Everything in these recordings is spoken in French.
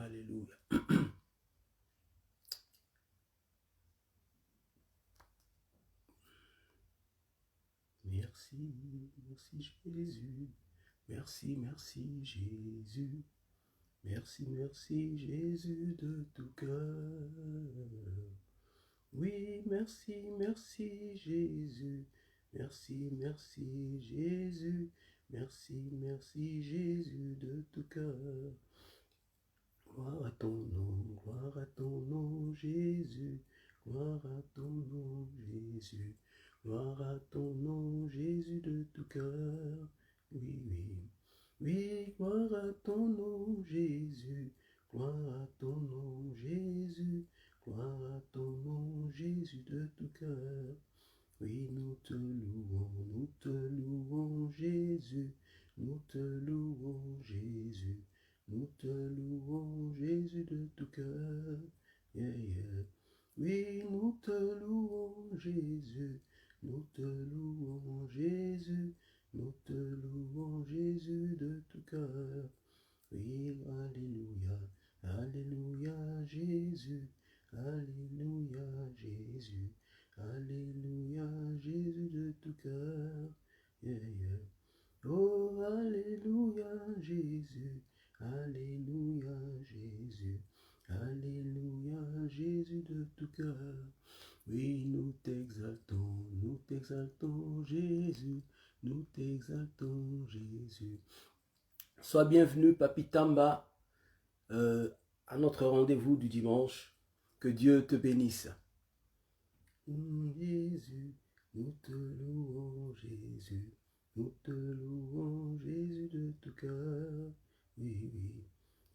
Alléluia. Merci, merci Jésus. Merci, merci Jésus. Merci, merci Jésus de tout cœur. Oui, merci, merci Jésus. Merci, merci Jésus. Merci, merci Jésus de tout cœur. Gloire à ton nom Jésus. Gloire à ton nom Jésus. Gloire à ton nom Jésus de tout cœur. Oui, oui. Oui, gloire à ton nom Jésus. Gloire à ton nom Jésus. Gloire à ton nom Jésus de tout cœur. Oui, nous te louons Jésus. Nous te louons Jésus. Nous te louons Jésus de tout cœur. Yeah, yeah. Oui, nous te louons Jésus. Nous te louons Jésus. Nous te louons Jésus de tout cœur. Oui, alléluia. Alléluia Jésus. Alléluia Jésus. Alléluia Jésus de tout cœur. Yeah, yeah. Oh, alléluia Jésus. Alléluia Jésus. Alléluia Jésus de tout cœur. Oui, nous t'exaltons Jésus. Nous t'exaltons Jésus. Sois bienvenu Papi Tamba à notre rendez-vous du dimanche. Que Dieu te bénisse. Jésus, nous te louons Jésus. Nous te louons Jésus de tout cœur. Oui, oui.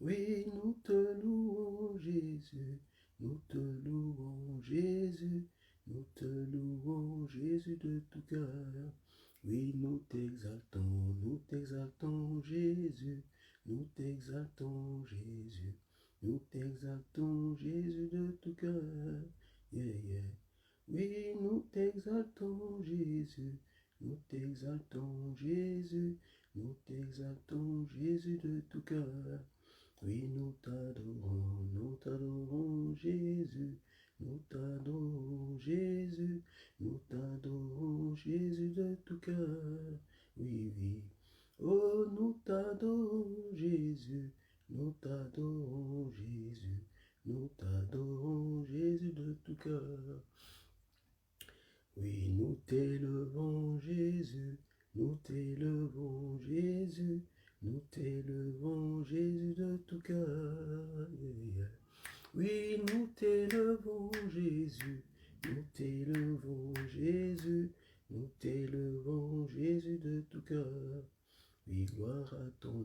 Oui, nous te louons Jésus. Nous te louons Jésus. Nous te louons Jésus de tout cœur. Oui, nous t'exaltons Jésus. Nous t'exaltons Jésus. Nous t'exaltons Jésus de tout cœur. Yeah, yeah. Oui, nous t'exaltons Jésus. Nous t'exaltons Jésus. Nous t'exaltons Jésus de tout cœur. Oui, nous t'adorons Jésus. Nous t'adorons Jésus. Nous t'adorons Jésus de tout cœur. Oui, oui. Oh, nous t'adorons Jésus. Nous t'adorons Jésus. Nous t'adorons Jésus de tout cœur. Oui, nous t'élevons Jésus. Nous t'élevons Jésus. Nous t'élevons Jésus de tout cœur. Oui, nous t'élevons Jésus. Nous t'élevons Jésus. Nous t'élevons Jésus de tout cœur. Oui, gloire à ton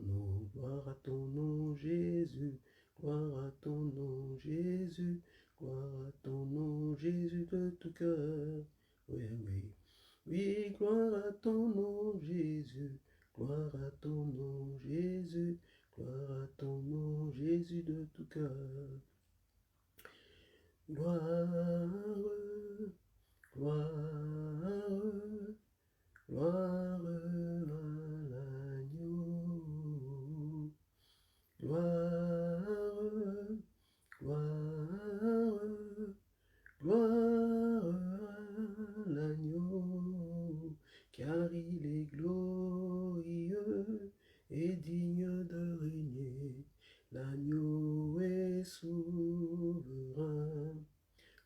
nom Jésus. Gloire à ton nom Jésus. Gloire à ton nom Jésus de tout cœur. Oui, oui. Oui, gloire à ton nom Jésus. Gloire à ton nom Jésus. Gloire à ton nom Jésus de tout cœur. Gloire, gloire, gloire à l'agneau. Gloire, gloire, gloire à l'agneau, car il est glorieux et digne de régner. L'agneau est souverain.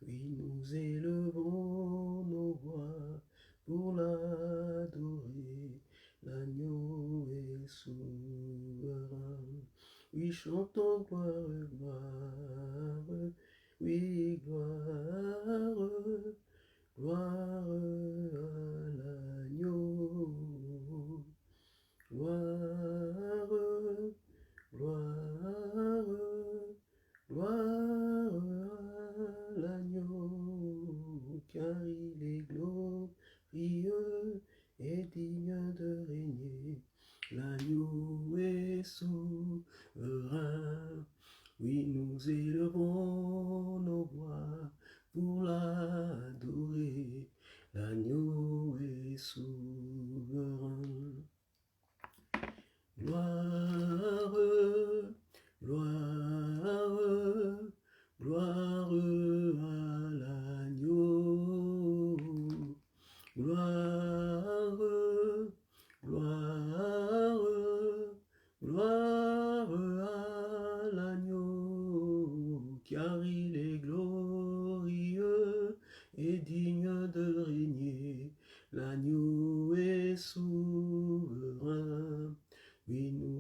Oui, nous élevons nos voix pour l'adorer. L'agneau est souverain. Oui, chantons gloire, gloire. Oui, gloire, gloire à l'agneau. Gloire, gloire, gloire à l'agneau, car il est glorieux et digne de régner. L'agneau est souverain. Oui, nous élevons nos voix pour l'adorer.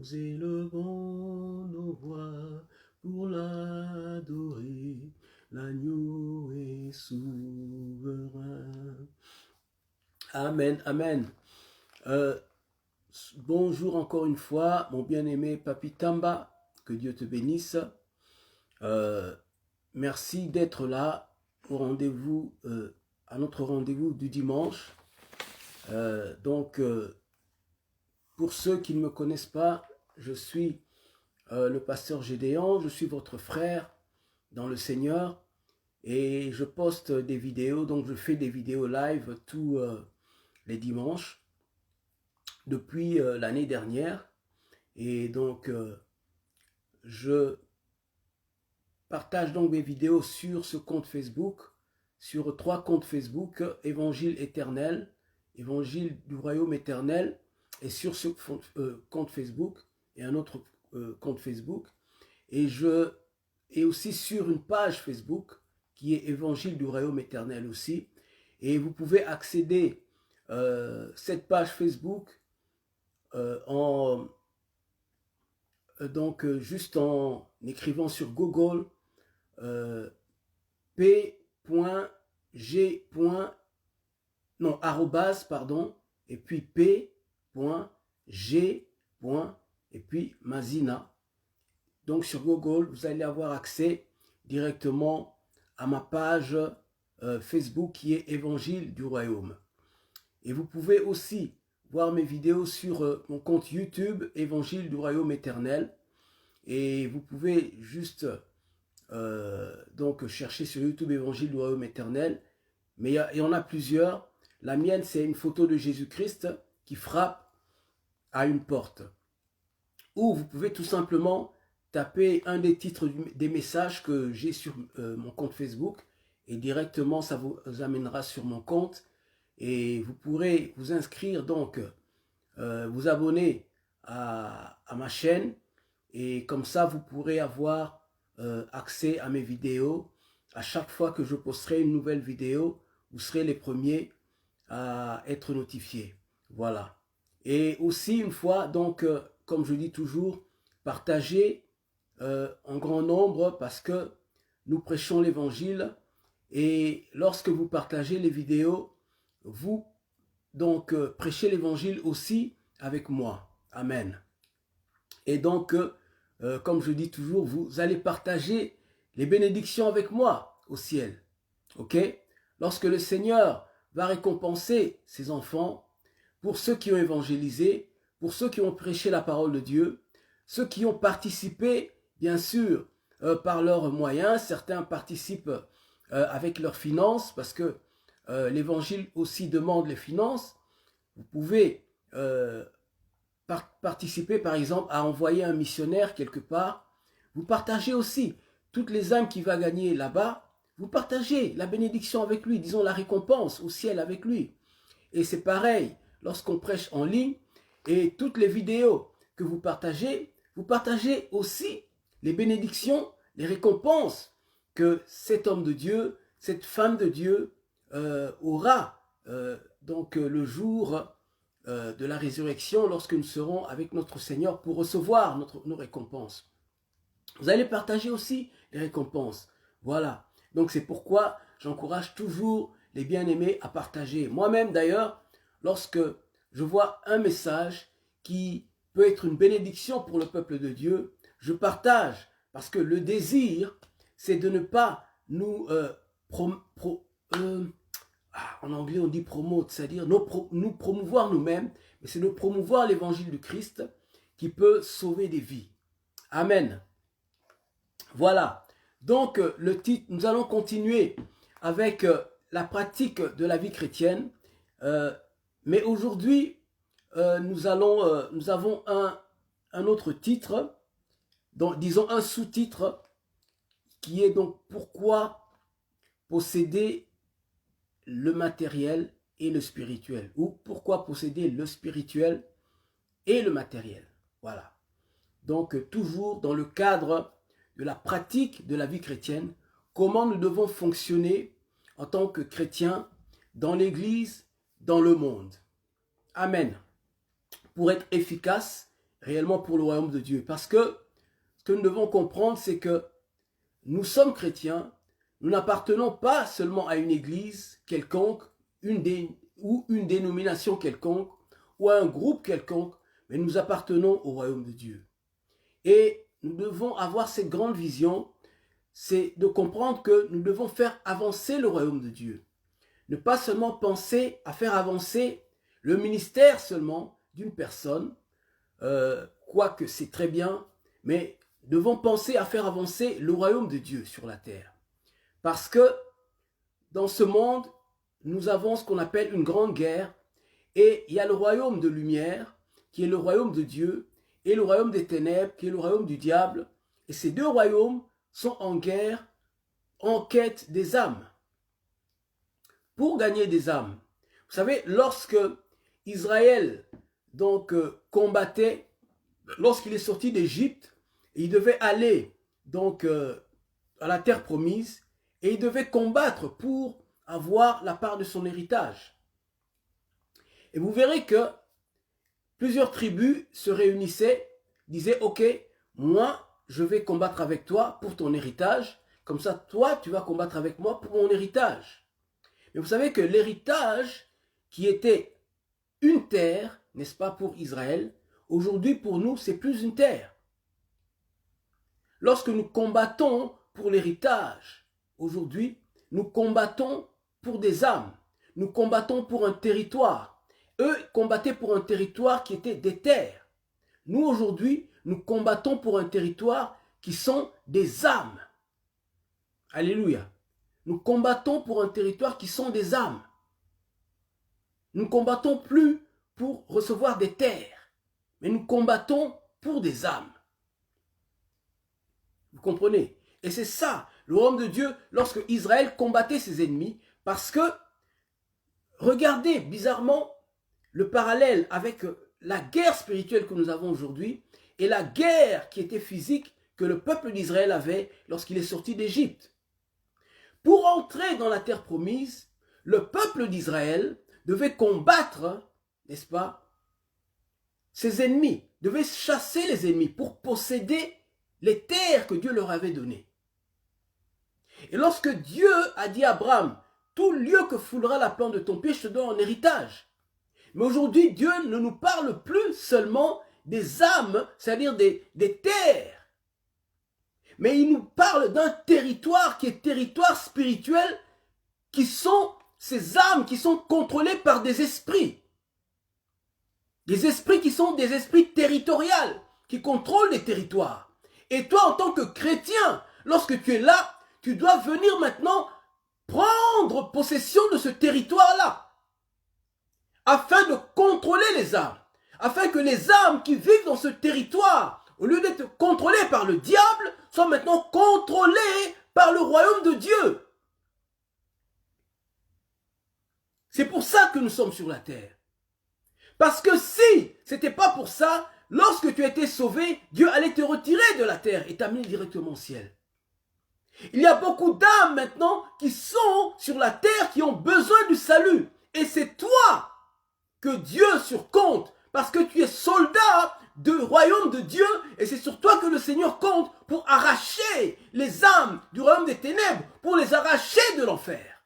nous élevons nos voix pour l'adorer. L'agneau est souverain. Amen, amen. Bonjour encore une fois, mon bien-aimé Papi Tamba, que Dieu te bénisse. Merci d'être là au rendez-vous, à notre rendez-vous du dimanche. Pour ceux qui ne me connaissent pas, je suis le pasteur Gédéon, je suis votre frère dans le Seigneur et je poste des vidéos, donc je fais des vidéos live tous les dimanches depuis l'année dernière. Et donc, je partage donc mes vidéos sur ce compte Facebook, sur 3 comptes Facebook, Évangile éternel, Évangile du royaume éternel, et sur ce compte Facebook, et un autre compte Facebook, et aussi sur une page Facebook, qui est Évangile du royaume éternel aussi, et vous pouvez accéder cette page Facebook juste en écrivant sur Google et puis p.g. et puis Mazina. Donc sur Google, vous allez avoir accès directement à ma page Facebook qui est Évangile du royaume. Et vous pouvez aussi voir mes vidéos sur mon compte YouTube Évangile du royaume éternel. Et vous pouvez juste donc chercher sur YouTube Évangile du royaume éternel. Mais il y en a plusieurs. La mienne, c'est une photo de Jésus-Christ qui frappe à une porte. Ou vous pouvez tout simplement taper un des titres des messages que j'ai sur mon compte Facebook. Et directement, ça vous amènera sur mon compte. Et vous pourrez vous inscrire, donc vous abonner à ma chaîne. Et comme ça, vous pourrez avoir accès à mes vidéos. À chaque fois que je posterai une nouvelle vidéo, vous serez les premiers à être notifiés. Voilà. Et aussi, une fois, donc, comme je dis toujours, partagez en grand nombre parce que nous prêchons l'évangile. Et lorsque vous partagez les vidéos, vous donc prêchez l'évangile aussi avec moi. Amen. Et donc, comme je dis toujours, vous allez partager les bénédictions avec moi au ciel. Ok? Lorsque le Seigneur va récompenser ses enfants, pour ceux qui ont évangélisé, pour ceux qui ont prêché la parole de Dieu, ceux qui ont participé, bien sûr, par leurs moyens, certains participent avec leurs finances, parce que l'évangile aussi demande les finances. Vous pouvez participer par exemple à envoyer un missionnaire quelque part. Vous partagez aussi toutes les âmes qu'il va gagner là-bas. Vous partagez la bénédiction avec lui, disons la récompense au ciel avec lui. Et c'est pareil lorsqu'on prêche en ligne et toutes les vidéos que vous partagez aussi les bénédictions, les récompenses que cet homme de Dieu, cette femme de Dieu aura le jour de la résurrection lorsque nous serons avec notre Seigneur pour recevoir nos récompenses. Vous allez partager aussi les récompenses. Voilà. Donc c'est pourquoi j'encourage toujours les bien-aimés à partager. Moi-même d'ailleurs, lorsque je vois un message qui peut être une bénédiction pour le peuple de Dieu, je partage. Parce que le désir, c'est de ne pas nous en anglais on dit promote, c'est-à-dire nous promouvoir nous-mêmes, mais c'est de promouvoir l'évangile du Christ qui peut sauver des vies. Amen. Voilà. Donc le titre, nous allons continuer avec la pratique de la vie chrétienne. Mais aujourd'hui, nous avons un autre titre, donc, disons un sous-titre, qui est donc pourquoi posséder le matériel et le spirituel, ou pourquoi posséder le spirituel et le matériel. Voilà. Donc toujours dans le cadre de la pratique de la vie chrétienne, comment nous devons fonctionner en tant que chrétiens dans l'Église, dans le monde. Amen. Pour être efficace réellement pour le royaume de Dieu. Parce que ce que nous devons comprendre, c'est que nous sommes chrétiens, nous n'appartenons pas seulement à une église quelconque, ou une dénomination quelconque, ou à un groupe quelconque, mais nous appartenons au royaume de Dieu. Et nous devons avoir cette grande vision, c'est de comprendre que nous devons faire avancer le royaume de Dieu. Ne pas seulement penser à faire avancer le ministère seulement d'une personne, quoique c'est très bien, mais devons penser à faire avancer le royaume de Dieu sur la terre. Parce que dans ce monde, nous avons ce qu'on appelle une grande guerre, et il y a le royaume de lumière, qui est le royaume de Dieu, et le royaume des ténèbres, qui est le royaume du diable. Et ces deux royaumes sont en guerre, en quête des âmes. Pour gagner des âmes. Vous savez, lorsque Israël donc combattait, lorsqu'il est sorti d'Égypte, il devait aller donc à la terre promise, et il devait combattre pour avoir la part de son héritage. Et vous verrez que plusieurs tribus se réunissaient, disaient, ok, moi, je vais combattre avec toi pour ton héritage, comme ça, toi, tu vas combattre avec moi pour mon héritage. Mais vous savez que l'héritage, qui était une terre, n'est-ce pas, pour Israël, aujourd'hui, pour nous, c'est plus une terre. Lorsque nous combattons pour l'héritage, aujourd'hui, nous combattons pour des âmes, nous combattons pour un territoire. Eux combattaient pour un territoire qui était des terres. Nous, aujourd'hui, nous combattons pour un territoire qui sont des âmes. Alléluia. Nous combattons pour un territoire qui sont des âmes. Nous ne combattons plus pour recevoir des terres, mais nous combattons pour des âmes. Vous comprenez? Et c'est ça, le royaume de Dieu, lorsque Israël combattait ses ennemis, parce que, regardez bizarrement le parallèle avec la guerre spirituelle que nous avons aujourd'hui et la guerre qui était physique que le peuple d'Israël avait lorsqu'il est sorti d'Égypte. Pour entrer dans la terre promise, le peuple d'Israël devait combattre, n'est-ce pas, ses ennemis, devait chasser les ennemis pour posséder les terres que Dieu leur avait données. Et lorsque Dieu a dit à Abraham, tout lieu que foulera la plante de ton pied, je te donne en héritage. Mais aujourd'hui, Dieu ne nous parle plus seulement des âmes, c'est-à-dire des terres. Mais il nous parle d'un territoire qui est territoire spirituel, qui sont ces âmes qui sont contrôlées par des esprits. Des esprits qui sont des esprits territoriaux, qui contrôlent les territoires. Et toi, en tant que chrétien, lorsque tu es là, tu dois venir maintenant prendre possession de ce territoire-là, afin de contrôler les âmes, afin que les âmes qui vivent dans ce territoire, au lieu d'être contrôlées par le diable, soient maintenant contrôlées par le royaume de Dieu. C'est pour ça que nous sommes sur la terre. Parce que si ce n'était pas pour ça, lorsque tu as été sauvé, Dieu allait te retirer de la terre et t'amener directement au ciel. Il y a beaucoup d'âmes maintenant qui sont sur la terre, qui ont besoin du salut. Et c'est toi que Dieu surcompte, parce que tu es soldat du royaume de Dieu, et c'est sur toi que le Seigneur compte pour arracher les âmes du royaume des ténèbres, pour les arracher de l'enfer.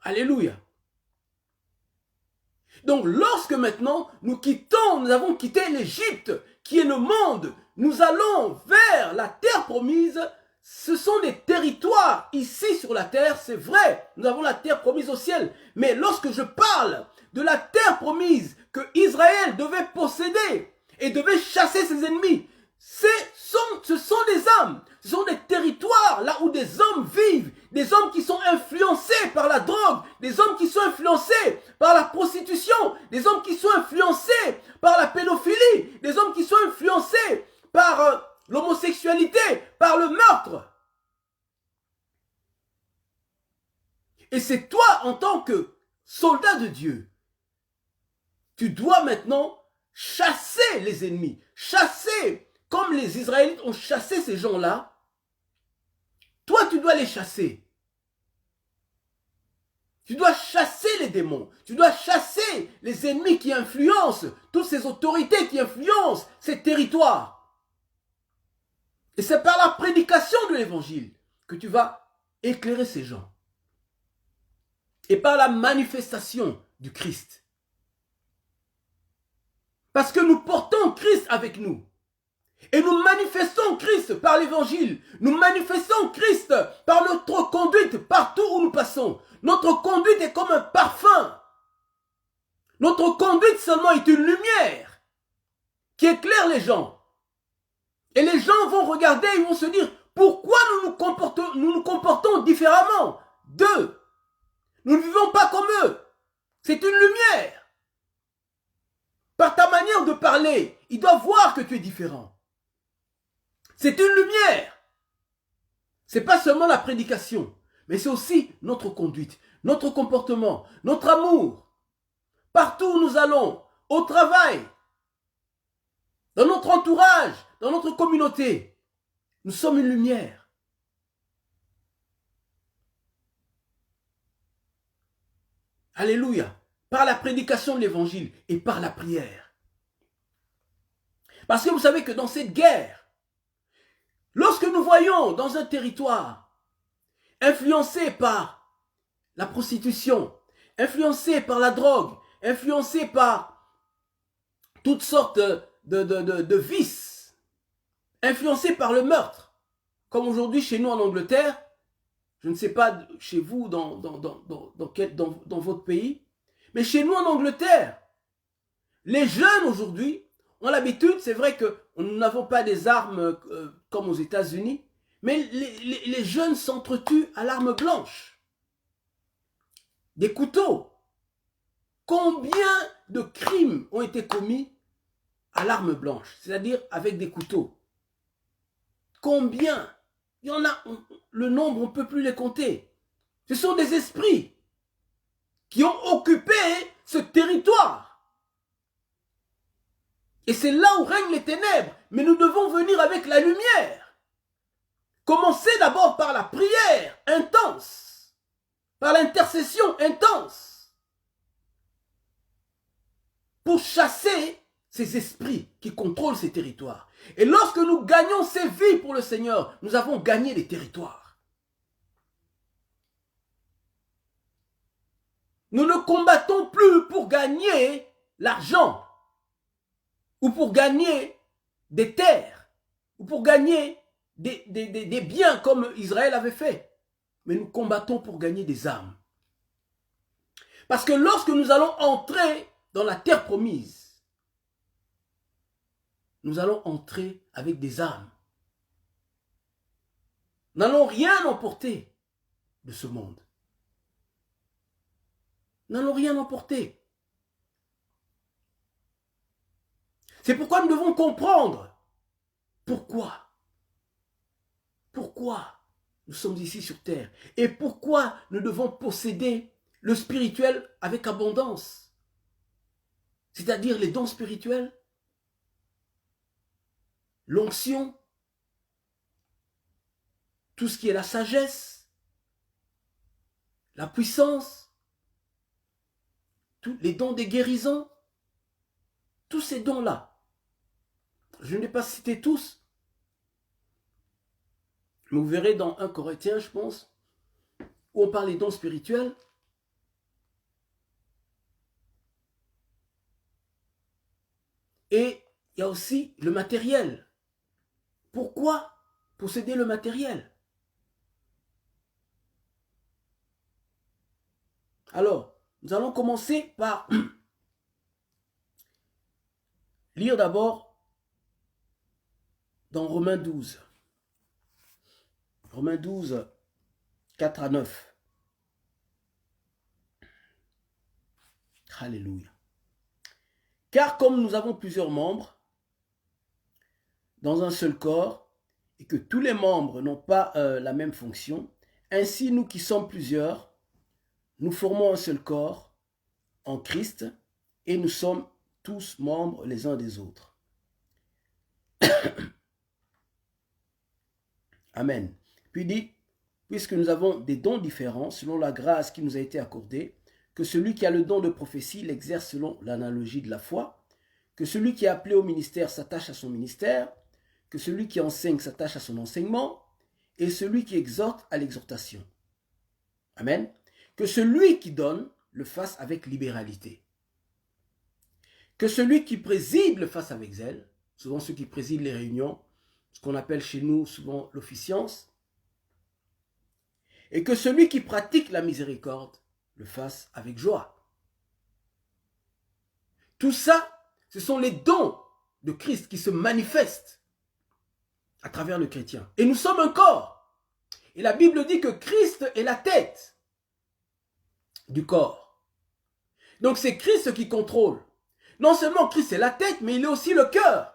Alléluia. Donc lorsque maintenant nous avons quitté l'Égypte, qui est le monde, nous allons vers la terre promise. Ce sont des territoires ici sur la terre, c'est vrai, nous avons la terre promise au ciel. Mais lorsque je parle de la terre promise que Israël devait posséder et devait chasser ses ennemis, ce sont des âmes, ce sont des territoires là où des hommes vivent, des hommes qui sont influencés par la drogue, des hommes qui sont influencés par la prostitution, des hommes qui sont influencés par la pédophilie, des hommes qui sont influencés par l'homosexualité, par le meurtre. Et c'est toi, en tant que soldat de Dieu, tu dois maintenant chasser les ennemis, chasser, comme les Israélites ont chassé ces gens-là. Toi, tu dois les chasser. Tu dois chasser les démons. Tu dois chasser les ennemis qui influencent, toutes ces autorités qui influencent ces territoires. Et c'est par la prédication de l'évangile que tu vas éclairer ces gens. Et par la manifestation du Christ. Parce que nous portons Christ avec nous. Et nous manifestons Christ par l'évangile. Nous manifestons Christ par notre conduite partout où nous passons. Notre conduite est comme un parfum. Notre conduite seulement est une lumière qui éclaire les gens. Et les gens vont regarder et vont se dire, pourquoi nous nous comportons différemment d'eux? Nous ne vivons pas comme eux. C'est une lumière. Par ta manière de parler, ils doivent voir que tu es différent. C'est une lumière. Ce n'est pas seulement la prédication, mais c'est aussi notre conduite, notre comportement, notre amour. Partout où nous allons, au travail, dans notre entourage, dans notre communauté, nous sommes une lumière. Alléluia. Par la prédication de l'évangile et par la prière. Parce que vous savez que dans cette guerre, lorsque nous voyons dans un territoire influencé par la prostitution, influencé par la drogue, influencé par toutes sortes de vices, influencé par le meurtre, comme aujourd'hui chez nous en Angleterre, je ne sais pas chez vous dans votre pays, mais chez nous en Angleterre, les jeunes aujourd'hui ont l'habitude, c'est vrai que nous n'avons pas des armes comme aux États-Unis, mais les jeunes s'entretuent à l'arme blanche. Des couteaux. Combien de crimes ont été commis à l'arme blanche, c'est-à-dire avec des couteaux? Combien? Il y en a, le nombre, on ne peut plus les compter. Ce sont des esprits qui ont occupé ce territoire. Et c'est là où règnent les ténèbres. Mais nous devons venir avec la lumière. Commencer d'abord par la prière intense. Par l'intercession intense. Pour chasser ces esprits qui contrôlent ces territoires. Et lorsque nous gagnons ces vies pour le Seigneur, nous avons gagné les territoires. Nous ne combattons plus pour gagner l'argent. Ou pour gagner des terres, ou pour gagner des biens comme Israël avait fait. Mais nous combattons pour gagner des âmes. Parce que lorsque nous allons entrer dans la terre promise, nous allons entrer avec des âmes. Nous n'allons rien emporter de ce monde. Nous n'allons rien emporter. C'est pourquoi nous devons comprendre pourquoi nous sommes ici sur terre et pourquoi nous devons posséder le spirituel avec abondance, c'est-à-dire les dons spirituels, l'onction, tout ce qui est la sagesse, la puissance, tous les dons des guérisons, tous ces dons-là. Je n'ai pas cité tous, mais vous verrez dans 1 Corinthiens, je pense, où on parle des dons spirituels. Et il y a aussi le matériel. Pourquoi posséder le matériel? Alors, nous allons commencer par lire d'abord dans Romains 12. Romains 12, 4 à 9. Alléluia. Car comme nous avons plusieurs membres dans un seul corps, et que tous les membres n'ont pas la même fonction, ainsi nous qui sommes plusieurs, nous formons un seul corps en Christ, et nous sommes tous membres les uns des autres. Amen. Puis puisque nous avons des dons différents selon la grâce qui nous a été accordée, que celui qui a le don de prophétie l'exerce selon l'analogie de la foi, que celui qui est appelé au ministère s'attache à son ministère, que celui qui enseigne s'attache à son enseignement, et celui qui exhorte à l'exhortation. Amen. Que celui qui donne le fasse avec libéralité. Que celui qui préside le fasse avec zèle, souvent ceux qui président les réunions, ce qu'on appelle chez nous souvent l'officiance, et que celui qui pratique la miséricorde le fasse avec joie. Tout ça, ce sont les dons de Christ qui se manifestent à travers le chrétien. Et nous sommes un corps. Et la Bible dit que Christ est la tête du corps. Donc c'est Christ qui contrôle. Non seulement Christ est la tête, mais il est aussi le cœur.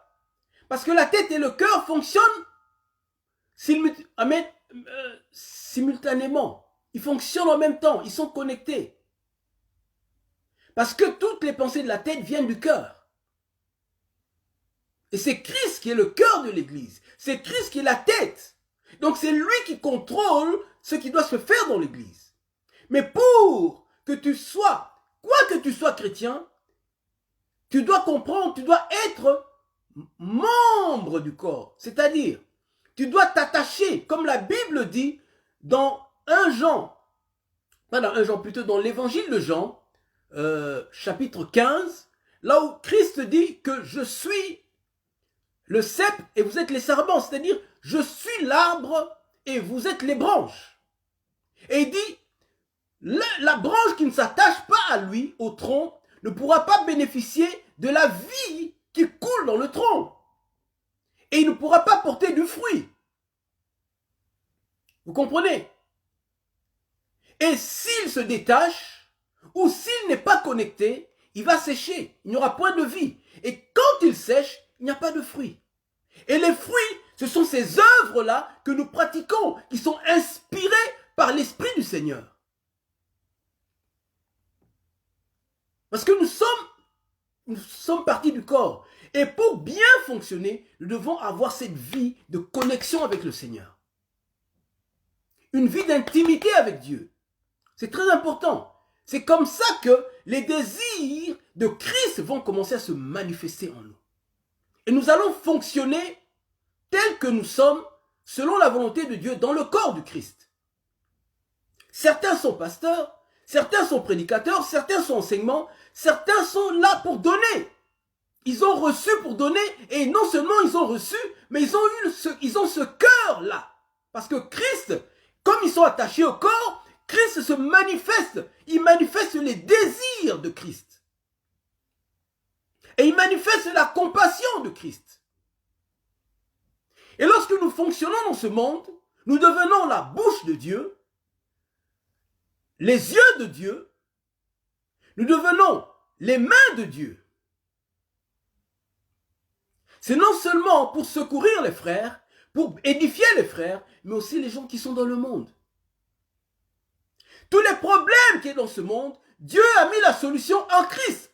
Parce que la tête et le cœur fonctionnent simultanément. Ils fonctionnent en même temps, ils sont connectés. Parce que toutes les pensées de la tête viennent du cœur. Et c'est Christ qui est le cœur de l'Église. C'est Christ qui est la tête. Donc c'est lui qui contrôle ce qui doit se faire dans l'Église. Mais pour que tu sois, quoi que tu sois chrétien, tu dois comprendre, tu dois être membre du corps. C'est-à-dire, tu dois t'attacher, comme la Bible dit dans plutôt dans l'évangile de Jean, chapitre 15, là où Christ dit que je suis le cep et vous êtes les sarments, c'est-à-dire je suis l'arbre et vous êtes les branches. Et il dit, la branche qui ne s'attache pas à lui, au tronc, ne pourra pas bénéficier de la vie qui coule dans le tronc. Et il ne pourra pas porter du fruit. Vous comprenez? Et s'il se détache, ou s'il n'est pas connecté, il va sécher. Il n'y aura point de vie. Et quand il sèche, il n'y a pas de fruit. Et les fruits, ce sont ces œuvres-là que nous pratiquons, qui sont inspirées par l'Esprit du Seigneur. Parce que nous sommes partie du corps. Et pour bien fonctionner, nous devons avoir cette vie de connexion avec le Seigneur. Une vie d'intimité avec Dieu. C'est très important. C'est comme ça que les désirs de Christ vont commencer à se manifester en nous. Et nous allons fonctionner tels que nous sommes, selon la volonté de Dieu, dans le corps du Christ. Certains sont pasteurs, certains sont prédicateurs, certains sont enseignements, certains sont là pour donner. Ils ont reçu pour donner, et non seulement ils ont reçu, mais ils ont ce cœur-là. Parce que Christ, comme ils sont attachés au corps, Christ se manifeste. Il manifeste les désirs de Christ. Et il manifeste la compassion de Christ. Et lorsque nous fonctionnons dans ce monde, nous devenons la bouche de Dieu, les yeux de Dieu, nous devenons les mains de Dieu. C'est non seulement pour secourir les frères, pour édifier les frères, mais aussi les gens qui sont dans le monde. Tous les problèmes qui sont dans ce monde, Dieu a mis la solution en Christ,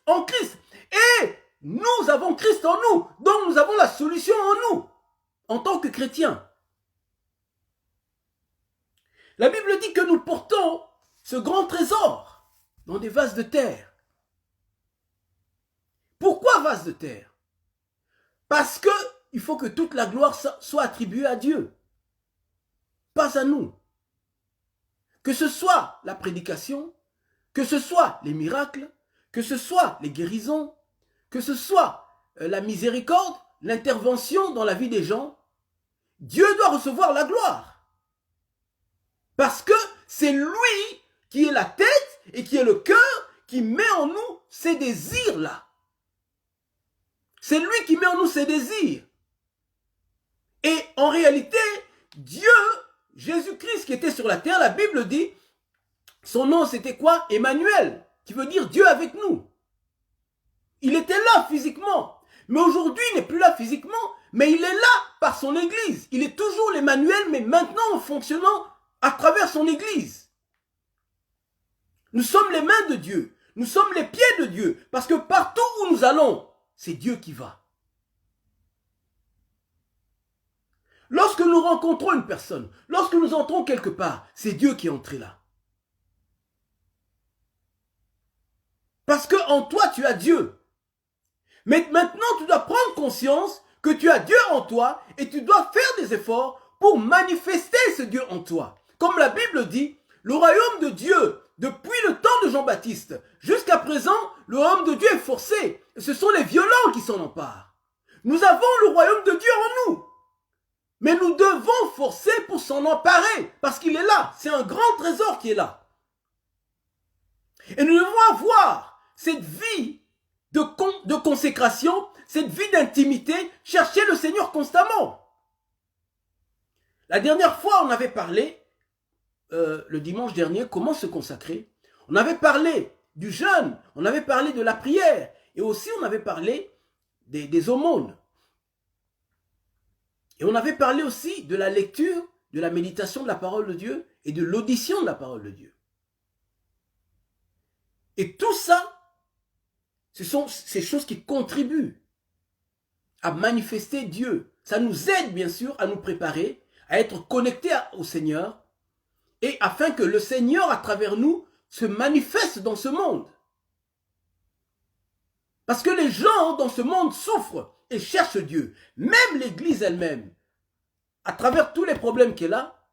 Et nous avons Christ en nous, donc nous avons la solution en nous, en tant que chrétiens. La Bible dit que nous portons ce grand trésor dans des vases de terre. Pourquoi vases de terre? Parce que il faut que toute la gloire soit attribuée à Dieu, pas à nous. Que ce soit la prédication, que ce soit les miracles, que ce soit les guérisons, que ce soit la miséricorde, l'intervention dans la vie des gens, Dieu doit recevoir la gloire. Parce que c'est lui qui est la tête et qui est le cœur qui met en nous ces désirs-là. C'est lui qui met en nous ces désirs. Et en réalité, Dieu, Jésus-Christ qui était sur la terre, la Bible dit, son nom c'était quoi? Emmanuel, qui veut dire Dieu avec nous. Il était là physiquement, mais aujourd'hui il n'est plus là physiquement, mais il est là par son Église. Il est toujours l'Emmanuel, mais maintenant en fonctionnant à travers son Église. Nous sommes les mains de Dieu, nous sommes les pieds de Dieu, parce que partout où nous allons, c'est Dieu qui va. Lorsque nous rencontrons une personne, lorsque nous entrons quelque part, c'est Dieu qui est entré là. Parce que en toi, tu as Dieu. Mais maintenant, tu dois prendre conscience que tu as Dieu en toi et tu dois faire des efforts pour manifester ce Dieu en toi. Comme la Bible dit, le royaume de Dieu, depuis le temps de Jean-Baptiste, jusqu'à présent, le royaume de Dieu est forcé. Et ce sont les violents qui s'en emparent. Nous avons le royaume de Dieu en nous. Mais nous devons forcer pour s'en emparer, parce qu'il est là. C'est un grand trésor qui est là. Et nous devons avoir cette vie de consécration, cette vie d'intimité, chercher le Seigneur constamment. La dernière fois, on avait parlé, le dimanche dernier, comment se consacrer. On avait parlé du jeûne, on avait parlé de la prière, et aussi on avait parlé des aumônes. Et on avait parlé aussi de la lecture, de la méditation de la parole de Dieu et de l'audition de la parole de Dieu. Et tout ça, ce sont ces choses qui contribuent à manifester Dieu. Ça nous aide bien sûr à nous préparer, à être connectés au Seigneur, et afin que le Seigneur à travers nous se manifeste dans ce monde. Parce que les gens dans ce monde souffrent et cherchent Dieu. Même l'Église elle-même, à travers tous les problèmes qu'elle a,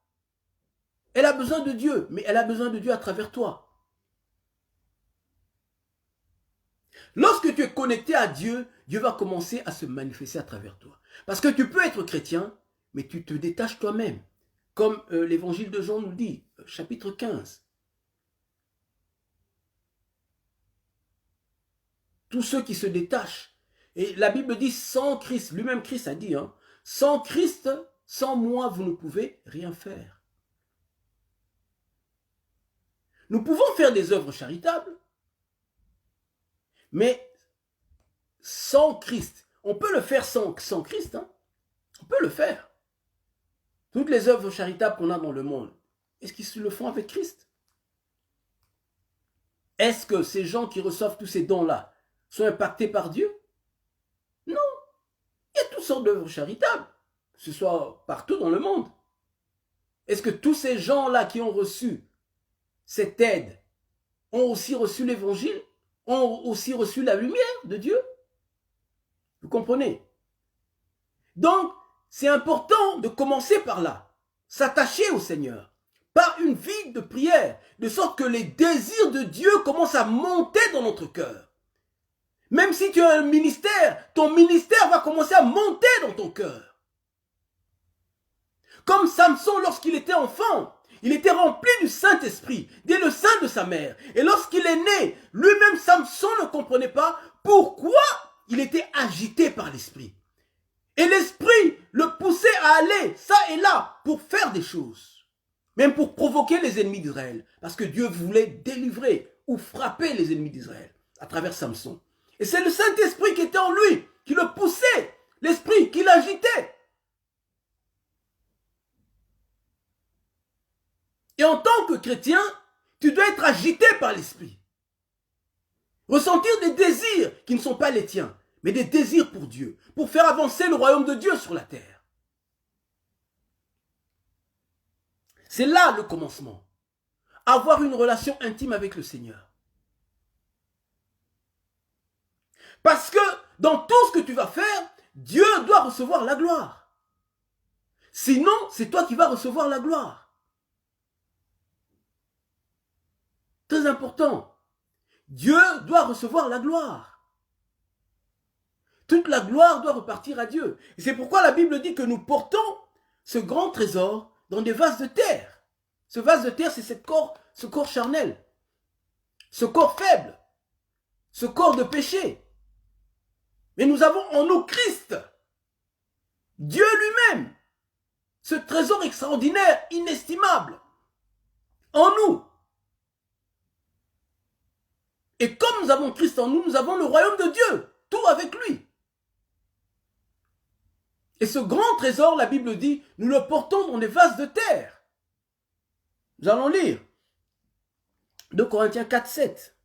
elle a besoin de Dieu, mais elle a besoin de Dieu à travers toi. Lorsque tu es connecté à Dieu, Dieu va commencer à se manifester à travers toi. Parce que tu peux être chrétien, mais tu te détaches toi-même. Comme l'évangile de Jean nous dit, chapitre 15. Tous ceux qui se détachent. Et la Bible dit sans Christ, lui-même Christ a dit, hein, sans Christ, sans moi, vous ne pouvez rien faire. Nous pouvons faire des œuvres charitables, mais sans Christ, on peut le faire sans Christ, hein? On peut le faire. Toutes les œuvres charitables qu'on a dans le monde, est-ce qu'ils le font avec Christ? Est-ce que ces gens qui reçoivent tous ces dons-là sont impactés par Dieu? Non. Il y a toutes sortes d'œuvres charitables, que ce soit partout dans le monde. Est-ce que tous ces gens-là qui ont reçu cette aide ont aussi reçu l'évangile? Ont aussi reçu la lumière de Dieu? Vous comprenez? Donc, c'est important de commencer par là. S'attacher au Seigneur. Par une vie de prière. De sorte que les désirs de Dieu commencent à monter dans notre cœur. Même si tu as un ministère, ton ministère va commencer à monter dans ton cœur. Comme Samson lorsqu'il était enfant. Il était rempli du Saint-Esprit, dès le sein de sa mère. Et lorsqu'il est né, lui-même Samson ne comprenait pas pourquoi il était agité par l'Esprit. Et l'Esprit le poussait à aller ça et là pour faire des choses. Même pour provoquer les ennemis d'Israël. Parce que Dieu voulait délivrer ou frapper les ennemis d'Israël à travers Samson. Et c'est le Saint-Esprit qui était en lui, qui le poussait, l'Esprit qui l'agitait. Et en tant que chrétien, tu dois être agité par l'Esprit. Ressentir des désirs qui ne sont pas les tiens, mais des désirs pour Dieu, pour faire avancer le royaume de Dieu sur la terre. C'est là le commencement. Avoir une relation intime avec le Seigneur. Parce que dans tout ce que tu vas faire, Dieu doit recevoir la gloire. Sinon, c'est toi qui vas recevoir la gloire. Très important. Dieu doit recevoir la gloire. Toute la gloire doit repartir à Dieu. Et c'est pourquoi la Bible dit que nous portons ce grand trésor dans des vases de terre. Ce vase de terre, c'est ce corps charnel. Ce corps faible. Ce corps de péché. Mais nous avons en nous Christ. Dieu lui-même. Ce trésor extraordinaire, inestimable. En nous. Et comme nous avons Christ en nous, nous avons le royaume de Dieu. Tout avec lui. Et ce grand trésor, la Bible dit, nous le portons dans des vases de terre. Nous allons lire 2 Corinthiens 4, 7.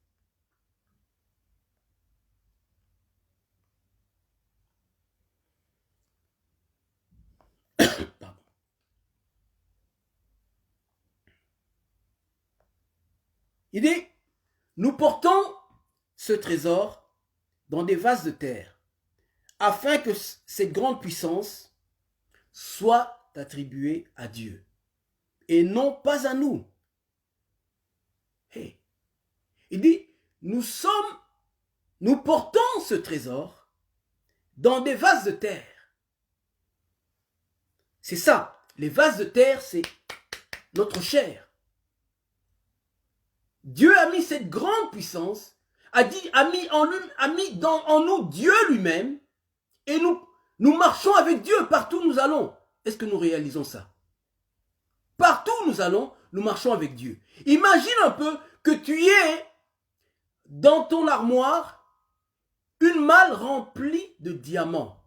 Il dit, nous portons ce trésor dans des vases de terre, afin que cette grande puissance soit attribuée à Dieu, et non pas à nous. Hey. Il dit, nous portons ce trésor dans des vases de terre. C'est ça, les vases de terre, c'est notre chair. Dieu a mis cette grande puissance, a mis en nous Dieu lui-même, et nous marchons avec Dieu partout où nous allons. Est-ce que nous réalisons ça? Partout où nous allons, nous marchons avec Dieu. Imagine un peu que tu aies dans ton armoire une malle remplie de diamants.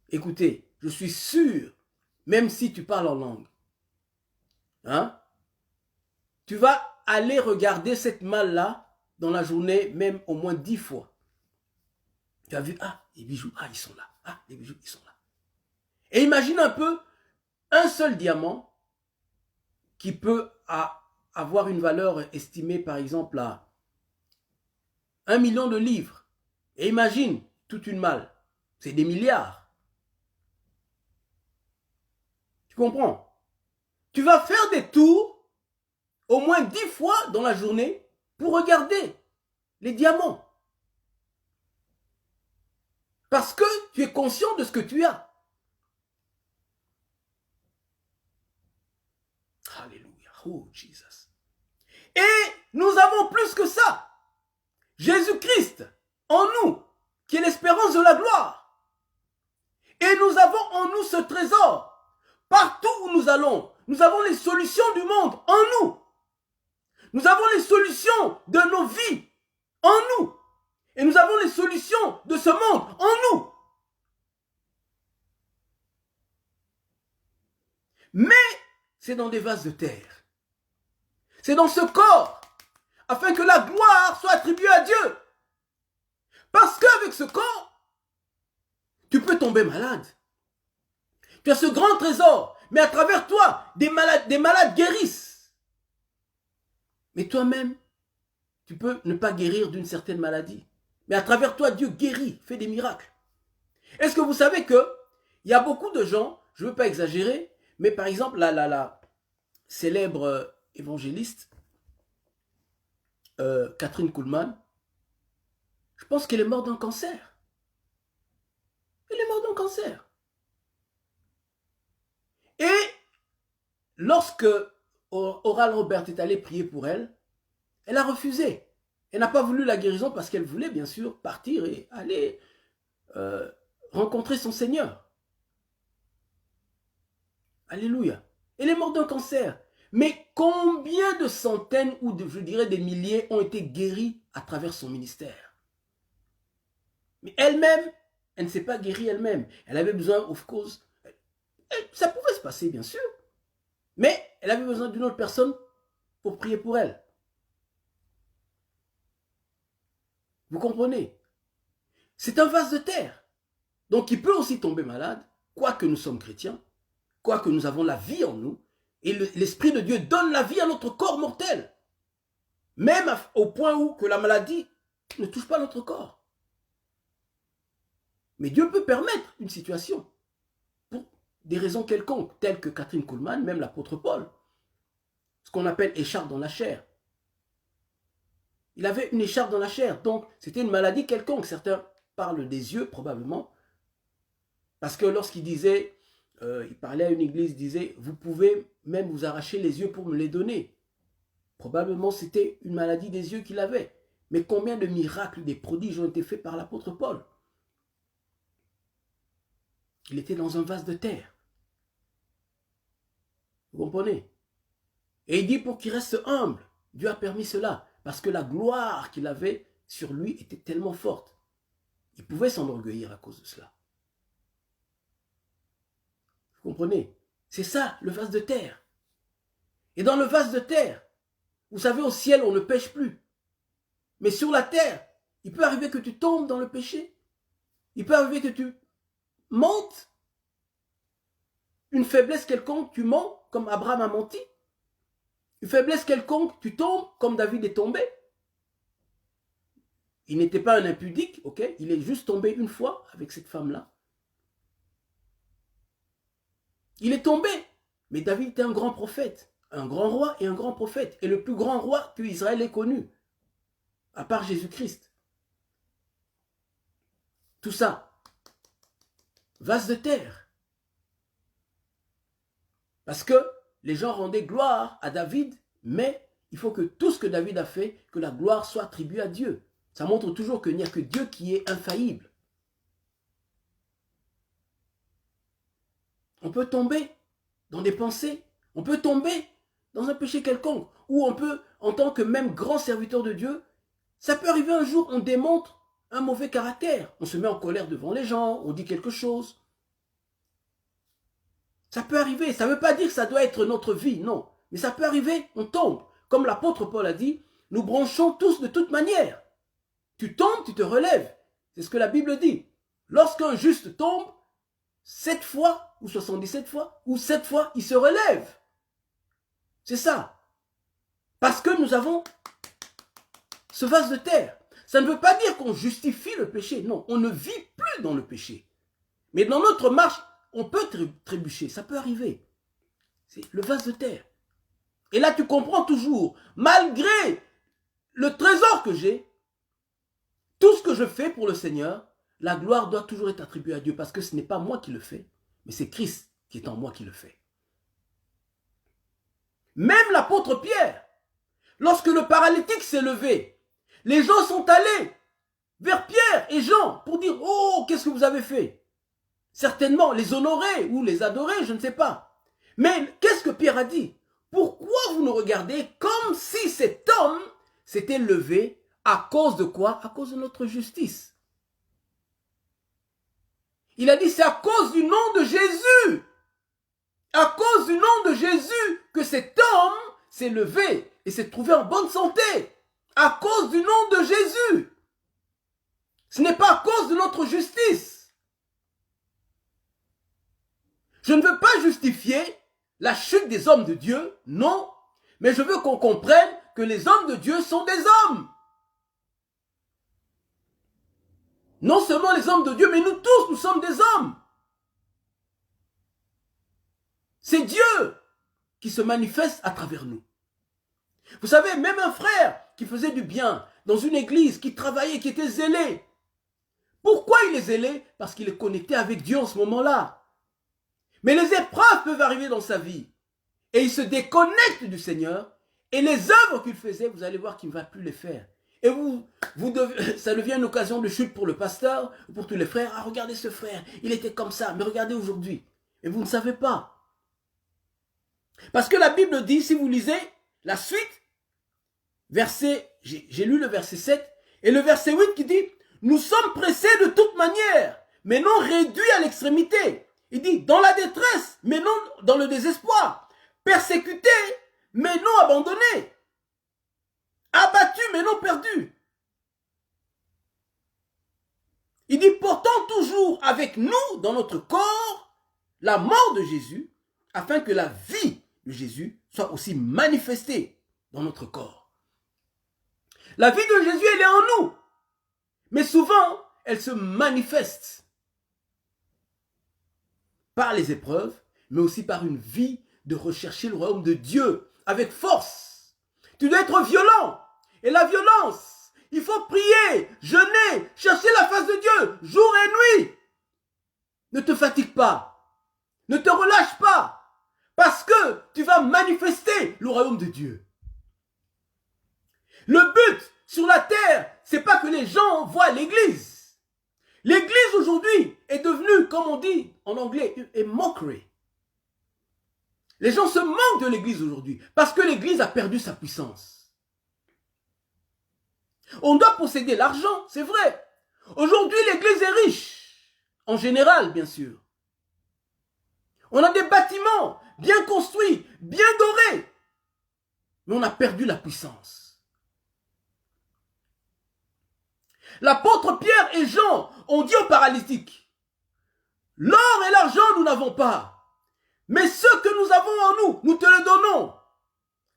Écoutez, je suis sûr, même si tu parles en langue, hein, tu vas aller regarder cette malle-là dans la journée, même au moins 10 fois. Tu as vu, ah, les bijoux, ah, ils sont là. Ah, les bijoux, ils sont là. Et imagine un peu un seul diamant qui peut avoir une valeur estimée, par exemple, à 1 million de livres. Et imagine toute une malle. C'est des milliards. Tu comprends? Tu vas faire des tours au moins 10 fois dans la journée pour regarder les diamants. Parce que tu es conscient de ce que tu as. Alléluia. Oh, Jesus. Et nous avons plus que ça. Jésus-Christ en nous, qui est l'espérance de la gloire. Et nous avons en nous ce trésor. Partout où nous allons, nous avons les solutions du monde en nous. Nous avons les solutions de nos vies en nous. Et nous avons les solutions de ce monde en nous. Mais c'est dans des vases de terre. C'est dans ce corps, afin que la gloire soit attribuée à Dieu. Parce qu'avec ce corps, tu peux tomber malade. Tu as ce grand trésor, mais à travers toi, des malades guérissent. Mais toi-même, tu peux ne pas guérir d'une certaine maladie. Mais à travers toi, Dieu guérit, fait des miracles. Est-ce que vous savez que il y a beaucoup de gens, je ne veux pas exagérer, mais par exemple, la célèbre évangéliste, Kathryn Kuhlman, je pense qu'elle est morte d'un cancer. Elle est morte d'un cancer. Et lorsque Oral Roberts est allé prier pour elle, elle a refusé. Elle n'a pas voulu la guérison parce qu'elle voulait bien sûr partir et aller rencontrer son Seigneur. Alléluia. Elle est morte d'un cancer. Mais combien de centaines ou je dirais des milliers ont été guéris à travers son ministère? Mais elle-même, elle ne s'est pas guérie elle-même. Elle avait besoin, of course, ça pouvait se passer bien sûr, mais elle avait besoin d'une autre personne pour prier pour elle. Vous comprenez? C'est un vase de terre. Donc il peut aussi tomber malade, quoique nous sommes chrétiens, quoique nous avons la vie en nous, et l'Esprit de Dieu donne la vie à notre corps mortel. Même au point où que la maladie ne touche pas notre corps. Mais Dieu peut permettre une situation pour des raisons quelconques, telles que Kathryn Kuhlman, même l'apôtre Paul. Ce qu'on appelle écharpe dans la chair. Il avait une écharpe dans la chair, donc c'était une maladie quelconque. Certains parlent des yeux, probablement. Parce que lorsqu'il disait, il parlait à une église, il disait, vous pouvez même vous arracher les yeux pour me les donner. Probablement c'était une maladie des yeux qu'il avait. Mais combien de miracles, des prodiges ont été faits par l'apôtre Paul? Il était dans un vase de terre. Vous comprenez? Et il dit pour qu'il reste humble. Dieu a permis cela. Parce que la gloire qu'il avait sur lui était tellement forte. Il pouvait s'enorgueillir à cause de cela. Vous comprenez? C'est ça, le vase de terre. Et dans le vase de terre, vous savez, au ciel, on ne pêche plus. Mais sur la terre, il peut arriver que tu tombes dans le péché. Il peut arriver que tu mentes. Une faiblesse quelconque, tu mens, comme Abraham a menti. une faiblesse quelconque, tu tombes comme David est tombé. Il n'était pas un impudique, ok? Il est juste tombé une fois avec cette femme-là. Il est tombé. Mais David était un grand prophète, un grand roi et un grand prophète. Et le plus grand roi que Israël ait connu, à part Jésus-Christ. Tout ça, vase de terre. Parce que les gens rendaient gloire à David, mais il faut que tout ce que David a fait, que la gloire soit attribuée à Dieu. Ça montre toujours qu'il n'y a que Dieu qui est infaillible. On peut tomber dans des pensées, on peut tomber dans un péché quelconque, ou on peut, en tant que même grand serviteur de Dieu, ça peut arriver un jour, on démontre un mauvais caractère, on se met en colère devant les gens, on dit quelque chose. Ça peut arriver, ça ne veut pas dire que ça doit être notre vie, non. Mais ça peut arriver, on tombe. Comme l'apôtre Paul a dit, nous bronchons tous de toute manière. Tu tombes, tu te relèves. C'est ce que la Bible dit. Lorsqu'un juste tombe, 7 fois, ou 77 fois, ou 7 fois, il se relève. C'est ça. Parce que nous avons ce vase de terre. Ça ne veut pas dire qu'on justifie le péché. Non, on ne vit plus dans le péché. Mais dans notre marche, on peut trébucher. Ça peut arriver. C'est le vase de terre. Et là, tu comprends toujours, malgré le trésor que j'ai, tout ce que je fais pour le Seigneur, la gloire doit toujours être attribuée à Dieu. Parce que ce n'est pas moi qui le fais, mais c'est Christ qui est en moi qui le fait. Même l'apôtre Pierre, lorsque le paralytique s'est levé, les gens sont allés vers Pierre et Jean pour dire « Oh, qu'est-ce que vous avez fait ?» Certainement les honorer ou les adorer, je ne sais pas. Mais qu'est-ce que Pierre a dit? Pourquoi vous nous regardez comme si cet homme s'était levé à cause de quoi? À cause de notre justice. Il a dit c'est à cause du nom de Jésus. À cause du nom de Jésus que cet homme s'est levé et s'est trouvé en bonne santé. À cause du nom de Jésus. Ce n'est pas à cause de notre justice. Je ne veux pas justifier la chute des hommes de Dieu, non. Mais je veux qu'on comprenne que les hommes de Dieu sont des hommes. Non seulement les hommes de Dieu, mais nous tous, nous sommes des hommes. C'est Dieu qui se manifeste à travers nous. Vous savez, même un frère qui faisait du bien dans une église, qui travaillait, qui était zélé. Pourquoi il est zélé? Parce qu'il est connecté avec Dieu en ce moment-là. Mais les épreuves peuvent arriver dans sa vie. Et il se déconnecte du Seigneur. Et les œuvres qu'il faisait, vous allez voir qu'il ne va plus les faire. Et ça devient une occasion de chute pour le pasteur, pour tous les frères. Ah, regardez ce frère, il était comme ça, mais regardez aujourd'hui. Et vous ne savez pas. Parce que la Bible dit, si vous lisez la suite, j'ai lu le verset 7, et le verset 8 qui dit, nous sommes pressés de toute manière, mais non réduits à l'extrémité. Il dit, dans la détresse, mais non dans le désespoir. Persécutés, mais non abandonnés. Abattus, mais non perdus. Il dit, portant toujours avec nous, dans notre corps, la mort de Jésus, afin que la vie de Jésus soit aussi manifestée dans notre corps. La vie de Jésus, elle est en nous. Mais souvent, elle se manifeste par les épreuves, mais aussi par une vie de rechercher le royaume de Dieu avec force. Tu dois être violent. Et la violence, il faut prier, jeûner, chercher la face de Dieu, jour et nuit. Ne te fatigue pas. Ne te relâche pas. Parce que tu vas manifester le royaume de Dieu. Le but sur la terre, c'est pas que les gens voient l'église. L'église aujourd'hui est devenue, comme on dit en anglais, a mockery. Les gens se moquent de l'église aujourd'hui parce que l'église a perdu sa puissance. On doit posséder l'argent, c'est vrai. Aujourd'hui, l'église est riche. En général, bien sûr. On a des bâtiments bien construits, bien dorés. Mais on a perdu la puissance. L'apôtre Pierre et Jean ont dit aux paralytiques, l'or et l'argent nous n'avons pas, mais ce que nous avons en nous, nous te le donnons.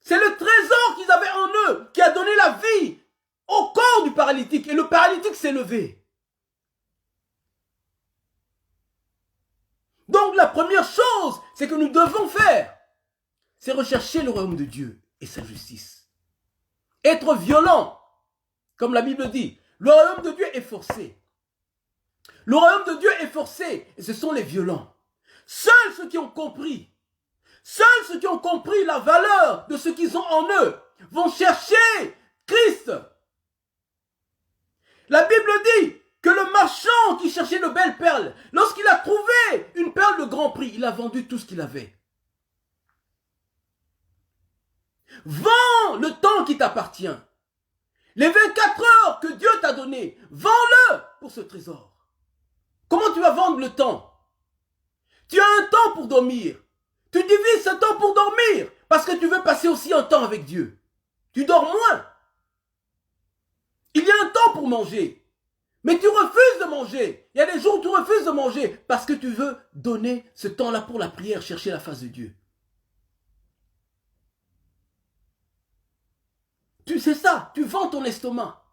C'est le trésor qu'ils avaient en eux qui a donné la vie au corps du paralytique. Et le paralytique s'est levé. Donc la première chose, c'est que nous devons faire, c'est rechercher le royaume de Dieu et sa justice. Être violent, comme la Bible dit. Le royaume de Dieu est forcé. Le royaume de Dieu est forcé, et ce sont les violents. Seuls ceux qui ont compris la valeur de ce qu'ils ont en eux vont chercher Christ. La Bible dit que le marchand qui cherchait de belles perles, lorsqu'il a trouvé une perle de grand prix, il a vendu tout ce qu'il avait. Vends le temps qui t'appartient. Les 24 heures que Dieu t'a données, vends-le pour ce trésor. Comment tu vas vendre le temps? Tu as un temps pour dormir. Tu divises ce temps pour dormir parce que tu veux passer aussi un temps avec Dieu. Tu dors moins. Il y a un temps pour manger. Mais tu refuses de manger. Il y a des jours où tu refuses de manger parce que tu veux donner ce temps-là pour la prière, chercher la face de Dieu. Tu sais ça, tu vends ton estomac.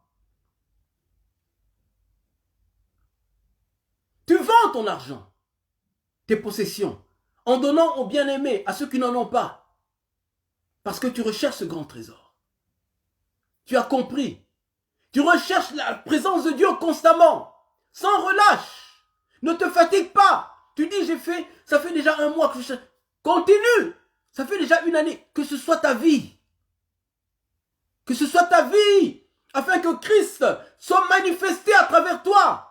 Tu vends ton argent, tes possessions, en donnant aux bien-aimés, à ceux qui n'en ont pas. Parce que tu recherches ce grand trésor. Tu as compris. Tu recherches la présence de Dieu constamment, sans relâche. Ne te fatigue pas. Tu dis, ça fait déjà un mois que je... Continue. Ça fait déjà une année. Que ce soit ta vie. Que ce soit ta vie. Afin que Christ soit manifesté à travers toi.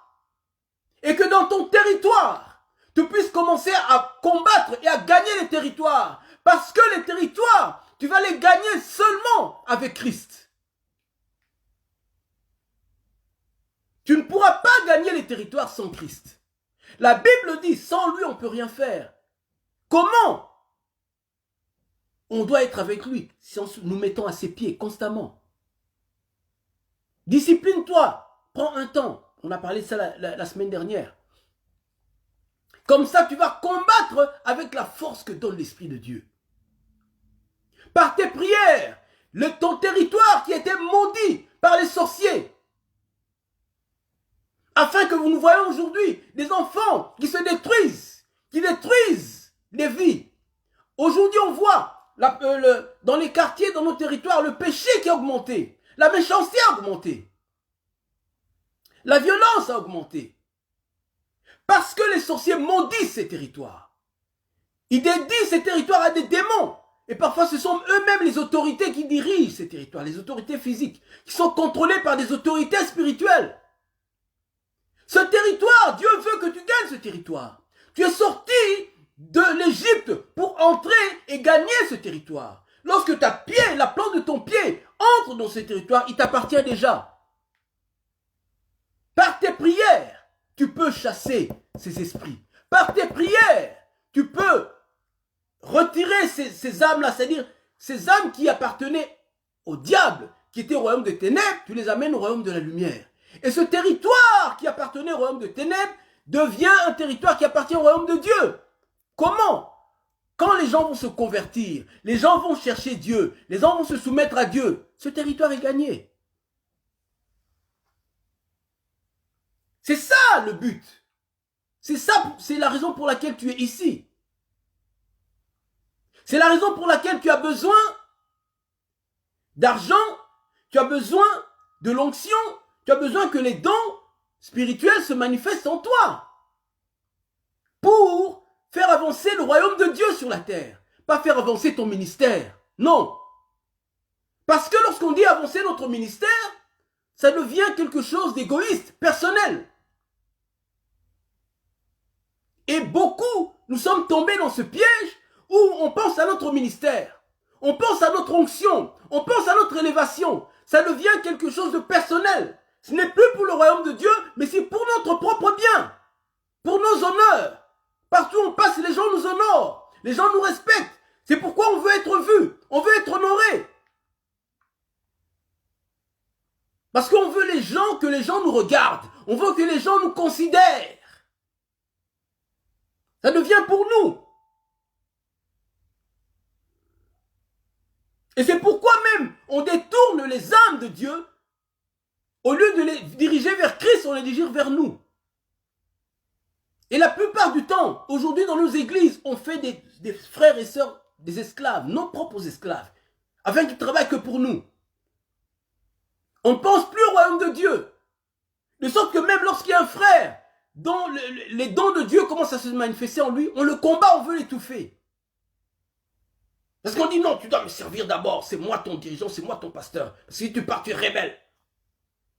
Et que dans ton territoire, tu puisses commencer à combattre et à gagner les territoires. Parce que les territoires, tu vas les gagner seulement avec Christ. Tu ne pourras pas gagner les territoires sans Christ. La Bible dit, sans lui, on ne peut rien faire. Comment? On doit être avec lui, si nous mettons à ses pieds constamment. Discipline-toi, prends un temps. On a parlé de ça la semaine dernière. Comme ça, tu vas combattre avec la force que donne l'Esprit de Dieu. Par tes prières, ton territoire qui était maudit par les sorciers. Afin que nous voyons aujourd'hui des enfants qui se détruisent, qui détruisent les vies. Aujourd'hui, on voit dans les quartiers, dans nos territoires, le péché qui a augmenté. La méchanceté a augmenté. La violence a augmenté. Parce que les sorciers maudissent ces territoires. Ils dédient ces territoires à des démons. Et parfois, ce sont eux-mêmes les autorités qui dirigent ces territoires, les autorités physiques, qui sont contrôlées par des autorités spirituelles. Ce territoire, Dieu veut que tu gagnes ce territoire. Tu es sorti de l'Égypte pour entrer et gagner ce territoire. Lorsque la plante de ton pied entre dans ce territoire, il t'appartient déjà. Par tes prières, tu peux chasser ces esprits. Par tes prières, tu peux retirer ces âmes-là, c'est-à-dire ces âmes qui appartenaient au diable, qui étaient au royaume des ténèbres, tu les amènes au royaume de la lumière. Et ce territoire qui appartenait au royaume de ténèbres devient un territoire qui appartient au royaume de Dieu. Comment? Quand les gens vont se convertir, les gens vont chercher Dieu, les gens vont se soumettre à Dieu, ce territoire est gagné. C'est ça le but. C'est ça, c'est la raison pour laquelle tu es ici. C'est la raison pour laquelle tu as besoin d'argent, tu as besoin de l'onction, tu as besoin que les dons spirituels se manifestent en toi. Pour faire avancer le royaume de Dieu sur la terre. Pas faire avancer ton ministère. Non. Parce que lorsqu'on dit avancer notre ministère, ça devient quelque chose d'égoïste, personnel. Et beaucoup, nous sommes tombés dans ce piège où on pense à notre ministère. On pense à notre onction. On pense à notre élévation. Ça devient quelque chose de personnel. Ce n'est plus pour le royaume de Dieu, mais c'est pour notre propre bien. Pour nos honneurs. Partout où on passe, les gens nous honorent. Les gens nous respectent. C'est pourquoi on veut être vu. On veut être honoré. Parce qu'on veut que les gens nous regardent. On veut que les gens nous considèrent. Ça devient pour nous. Et c'est pourquoi même on détourne les âmes de Dieu. Au lieu de les diriger vers Christ, on les dirige vers nous. Et la plupart du temps, aujourd'hui dans nos églises, on fait des frères et sœurs, des esclaves, nos propres esclaves, afin qu'ils travaillent que pour nous. On ne pense plus au royaume de Dieu. De sorte que même lorsqu'il y a un frère dont les dons de Dieu commencent à se manifester en lui, on le combat, on veut l'étouffer. Parce qu'on dit non, tu dois me servir d'abord, c'est moi ton dirigeant, c'est moi ton pasteur. Si tu pars, tu es rebelle.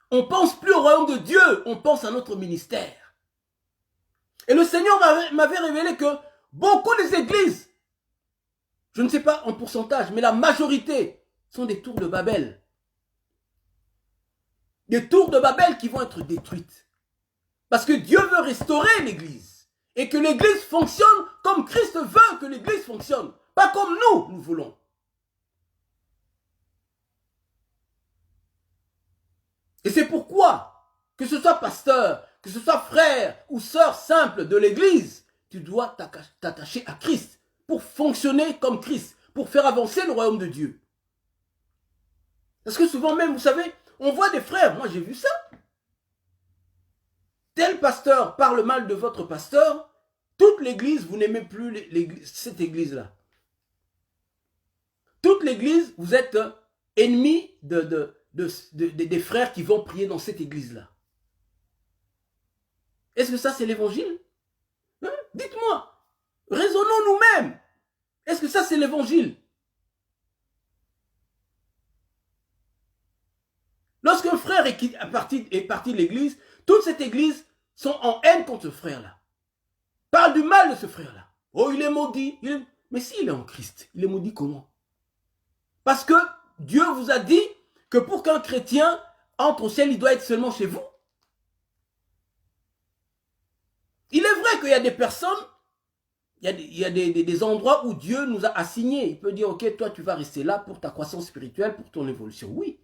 On ne pense plus au royaume de Dieu, on pense à notre ministère. Et le Seigneur m'avait révélé que beaucoup des églises, je ne sais pas en pourcentage, mais la majorité sont des tours de Babel. Des tours de Babel qui vont être détruites. Parce que Dieu veut restaurer l'église. Et que l'église fonctionne comme Christ veut que l'église fonctionne. Pas comme nous voulons. Et c'est pourquoi, que ce soit pasteur, que ce soit frère ou sœur simple de l'église, tu dois t'attacher à Christ pour fonctionner comme Christ, pour faire avancer le royaume de Dieu. Parce que souvent même, vous savez, on voit des frères, moi j'ai vu ça. Tel pasteur parle mal de votre pasteur, toute l'église, vous n'aimez plus cette église-là. Toute l'église, vous êtes ennemis des frères qui vont prier dans cette église-là. Est-ce que ça c'est l'évangile? Hein? Dites-moi, raisonnons nous-mêmes. Est-ce que ça c'est l'évangile? Lorsqu'un frère est parti de l'église, toute cette église sont en haine contre ce frère-là. Parle du mal de ce frère-là. Oh, il est maudit. Mais s'il est en Christ, il est maudit comment? Parce que Dieu vous a dit que pour qu'un chrétien entre au ciel, il doit être seulement chez vous. Il est vrai qu'il y a des personnes, il y a des endroits où Dieu nous a assignés. Il peut dire, ok, toi tu vas rester là pour ta croissance spirituelle, pour ton évolution. Oui.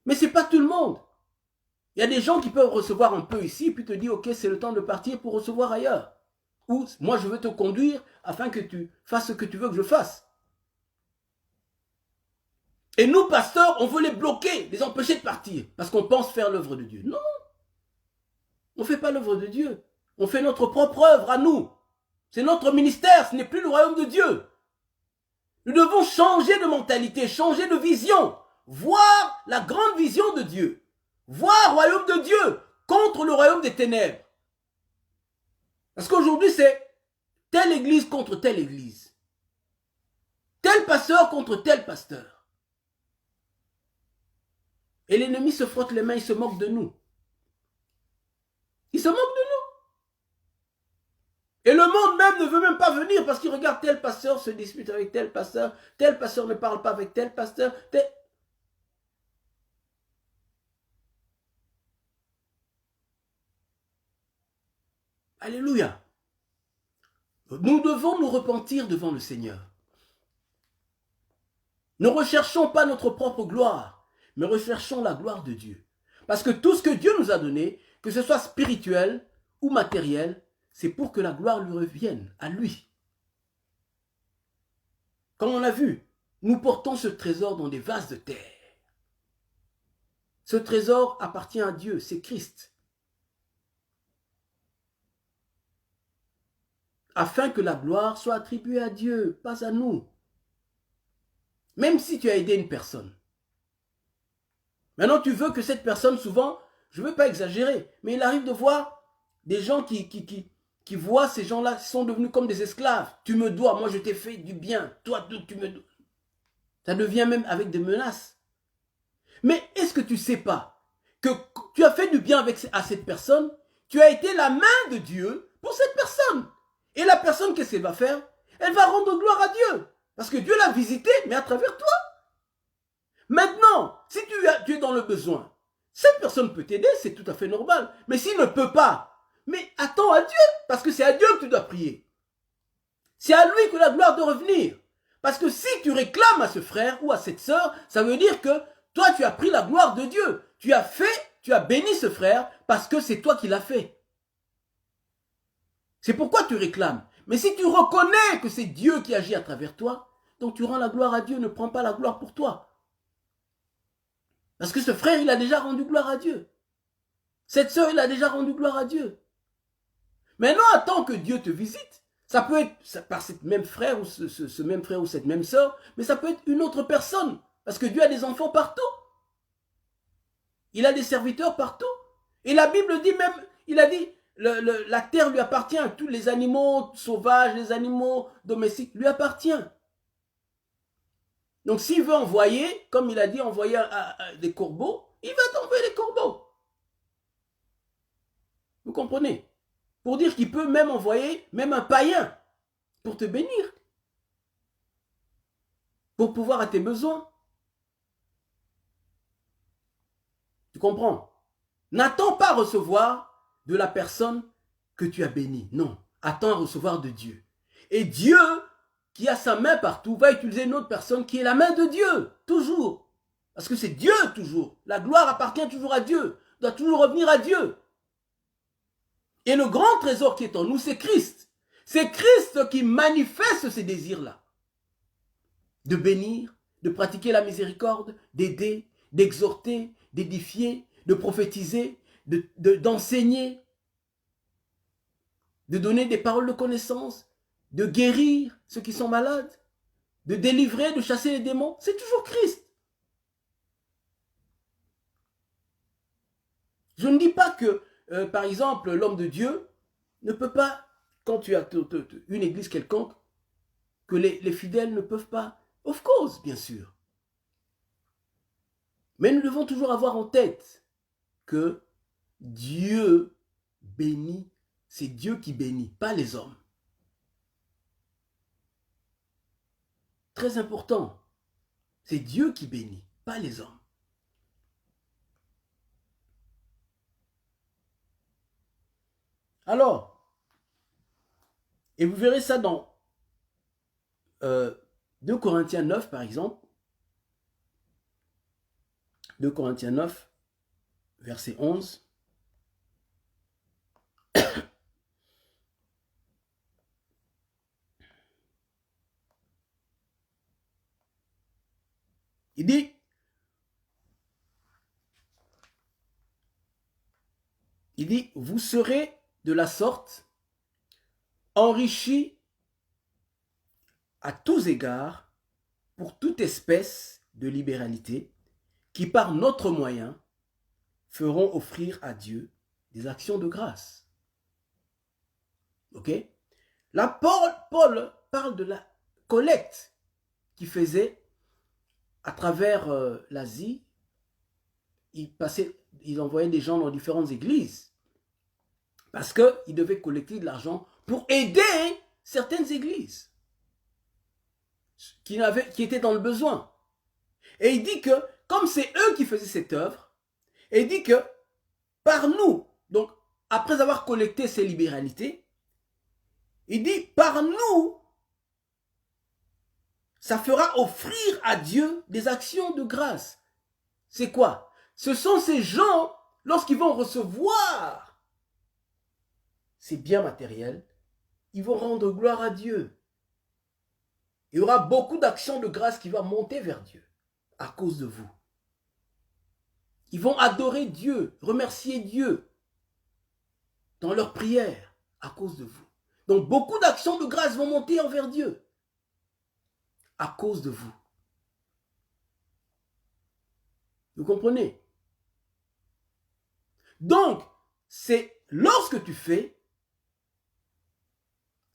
Mais ce n'est pas tout le monde. Il y a des gens qui peuvent recevoir un peu ici, puis te dire, ok, c'est le temps de partir pour recevoir ailleurs. Ou, moi je veux te conduire afin que tu fasses ce que tu veux que je fasse. Et nous, pasteurs, on veut les bloquer, les empêcher de partir, parce qu'on pense faire l'œuvre de Dieu. Non, on ne fait pas l'œuvre de Dieu. On fait notre propre œuvre à nous. C'est notre ministère, ce n'est plus le royaume de Dieu. Nous devons changer de mentalité, changer de vision, voir la grande vision de Dieu. Voir le royaume de Dieu contre le royaume des ténèbres. Parce qu'aujourd'hui, c'est telle église contre telle église. Tel pasteur contre tel pasteur. Et l'ennemi se frotte les mains, il se moque de nous. Il se moque de nous. Et le monde même ne veut même pas venir parce qu'il regarde tel pasteur se dispute avec tel pasteur ne parle pas avec tel pasteur, Alléluia. Nous devons nous repentir devant le Seigneur. Ne recherchons pas notre propre gloire, mais recherchons la gloire de Dieu. Parce que tout ce que Dieu nous a donné, que ce soit spirituel ou matériel, c'est pour que la gloire lui revienne, à lui. Comme on l'a vu, nous portons ce trésor dans des vases de terre. Ce trésor appartient à Dieu, c'est Christ. Afin que la gloire soit attribuée à Dieu, pas à nous. Même si tu as aidé une personne. Maintenant, tu veux que cette personne, souvent, je ne veux pas exagérer, mais il arrive de voir des gens qui voient ces gens-là sont devenus comme des esclaves. Tu me dois, moi je t'ai fait du bien, toi tu me dois. Ça devient même avec des menaces. Mais est-ce que tu ne sais pas que tu as fait du bien à cette personne, tu as été la main de Dieu pour cette personne. Et la personne, qu'est-ce qu'elle va faire? Elle va rendre gloire à Dieu. Parce que Dieu l'a visité, mais à travers toi. Maintenant, si tu es dans le besoin, cette personne peut t'aider, c'est tout à fait normal. Mais s'il ne peut pas, mais attends à Dieu, parce que c'est à Dieu que tu dois prier. C'est à lui que la gloire doit revenir. Parce que si tu réclames à ce frère ou à cette sœur, ça veut dire que toi, tu as pris la gloire de Dieu. Tu as béni ce frère parce que c'est toi qui l'as fait. C'est pourquoi tu réclames. Mais si tu reconnais que c'est Dieu qui agit à travers toi, donc tu rends la gloire à Dieu, ne prends pas la gloire pour toi. Parce que ce frère, il a déjà rendu gloire à Dieu. Cette sœur, il a déjà rendu gloire à Dieu. Maintenant, attends que Dieu te visite. Ça peut être par cette même frère ou ce même frère ou cette même sœur, mais ça peut être une autre personne. Parce que Dieu a des enfants partout. Il a des serviteurs partout. Et la Bible dit même, il a dit, la terre lui appartient. Tous les animaux sauvages, les animaux domestiques lui appartiennent. Donc s'il veut envoyer, comme il a dit, envoyer des corbeaux, il va t'envoyer des corbeaux. Vous comprenez? Pour dire qu'il peut même envoyer même un païen pour te bénir. Pour pouvoir à tes besoins. Tu comprends? N'attends pas à recevoir de la personne que tu as bénie. Non, attends à recevoir de Dieu. Et Dieu, qui a sa main partout, va utiliser une autre personne qui est la main de Dieu, toujours. Parce que c'est Dieu toujours. La gloire appartient toujours à Dieu, doit toujours revenir à Dieu. Et le grand trésor qui est en nous, c'est Christ. C'est Christ qui manifeste ces désirs-là. De bénir, de pratiquer la miséricorde, d'aider, d'exhorter, d'édifier, de prophétiser, d'enseigner, de donner des paroles de connaissance, de guérir ceux qui sont malades, de délivrer, de chasser les démons. C'est toujours Christ. Je ne dis pas que, par exemple, l'homme de Dieu ne peut pas, quand tu as une église quelconque, que les fidèles ne peuvent pas. Of course, bien sûr. Mais nous devons toujours avoir en tête que Dieu bénit, c'est Dieu qui bénit, pas les hommes. Très important, c'est Dieu qui bénit, pas les hommes. Alors, et vous verrez ça dans 2 Corinthiens 9, par exemple. 2 Corinthiens 9, verset 11. Il dit, vous serez de la sorte enrichis à tous égards pour toute espèce de libéralité qui par notre moyen feront offrir à Dieu des actions de grâce. Ok? Là, Paul parle de la collecte qu'il faisait à travers l'Asie. Il envoyait des gens dans différentes églises parce qu'il devait collecter de l'argent pour aider certaines églises qui étaient dans le besoin. Et il dit que, comme c'est eux qui faisaient cette œuvre, et il dit que par nous, donc après avoir collecté ces libéralités, il dit par nous, ça fera offrir à Dieu des actions de grâce. C'est quoi? Ce sont ces gens, lorsqu'ils vont recevoir ces biens matériels, ils vont rendre gloire à Dieu. Il y aura beaucoup d'actions de grâce qui vont monter vers Dieu à cause de vous. Ils vont adorer Dieu, remercier Dieu dans leurs prières à cause de vous. Donc beaucoup d'actions de grâce vont monter envers Dieu à cause de vous. Vous comprenez? Donc, c'est lorsque tu fais,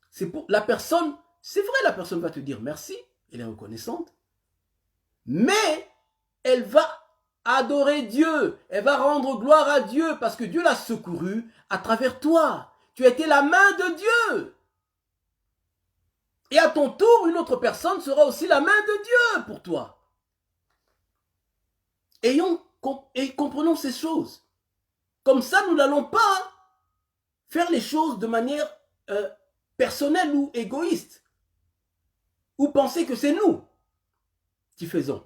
c'est pour la personne, c'est vrai, la personne va te dire merci, elle est reconnaissante, mais elle va adorer Dieu, elle va rendre gloire à Dieu parce que Dieu l'a secouru à travers toi. Tu as été la main de Dieu. Et à ton tour, une autre personne sera aussi la main de Dieu pour toi. Et comprenons ces choses. Comme ça, nous n'allons pas faire les choses de manière personnelle ou égoïste. Ou penser que c'est nous qui faisons.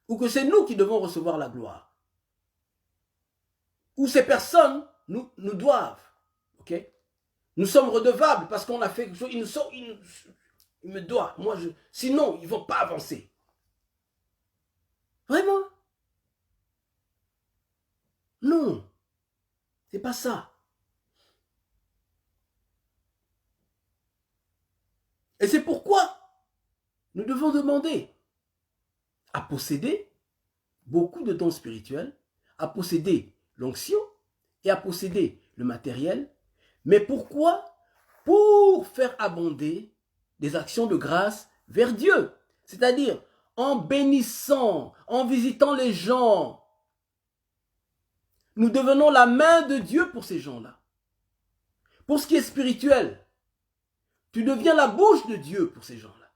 Ou que c'est nous qui devons recevoir la gloire. Ou ces personnes nous doivent. Ok? Nous sommes redevables parce qu'on a fait quelque chose. Il me doit. Sinon, ils ne vont pas avancer. Vraiment? Non. C'est pas ça. Et c'est pourquoi nous devons demander à posséder beaucoup de dons spirituels, à posséder l'onction et à posséder le matériel. Mais pourquoi? Pour faire abonder des actions de grâce vers Dieu. C'est-à-dire en bénissant, en visitant les gens. Nous devenons la main de Dieu pour ces gens-là. Pour ce qui est spirituel, tu deviens la bouche de Dieu pour ces gens-là.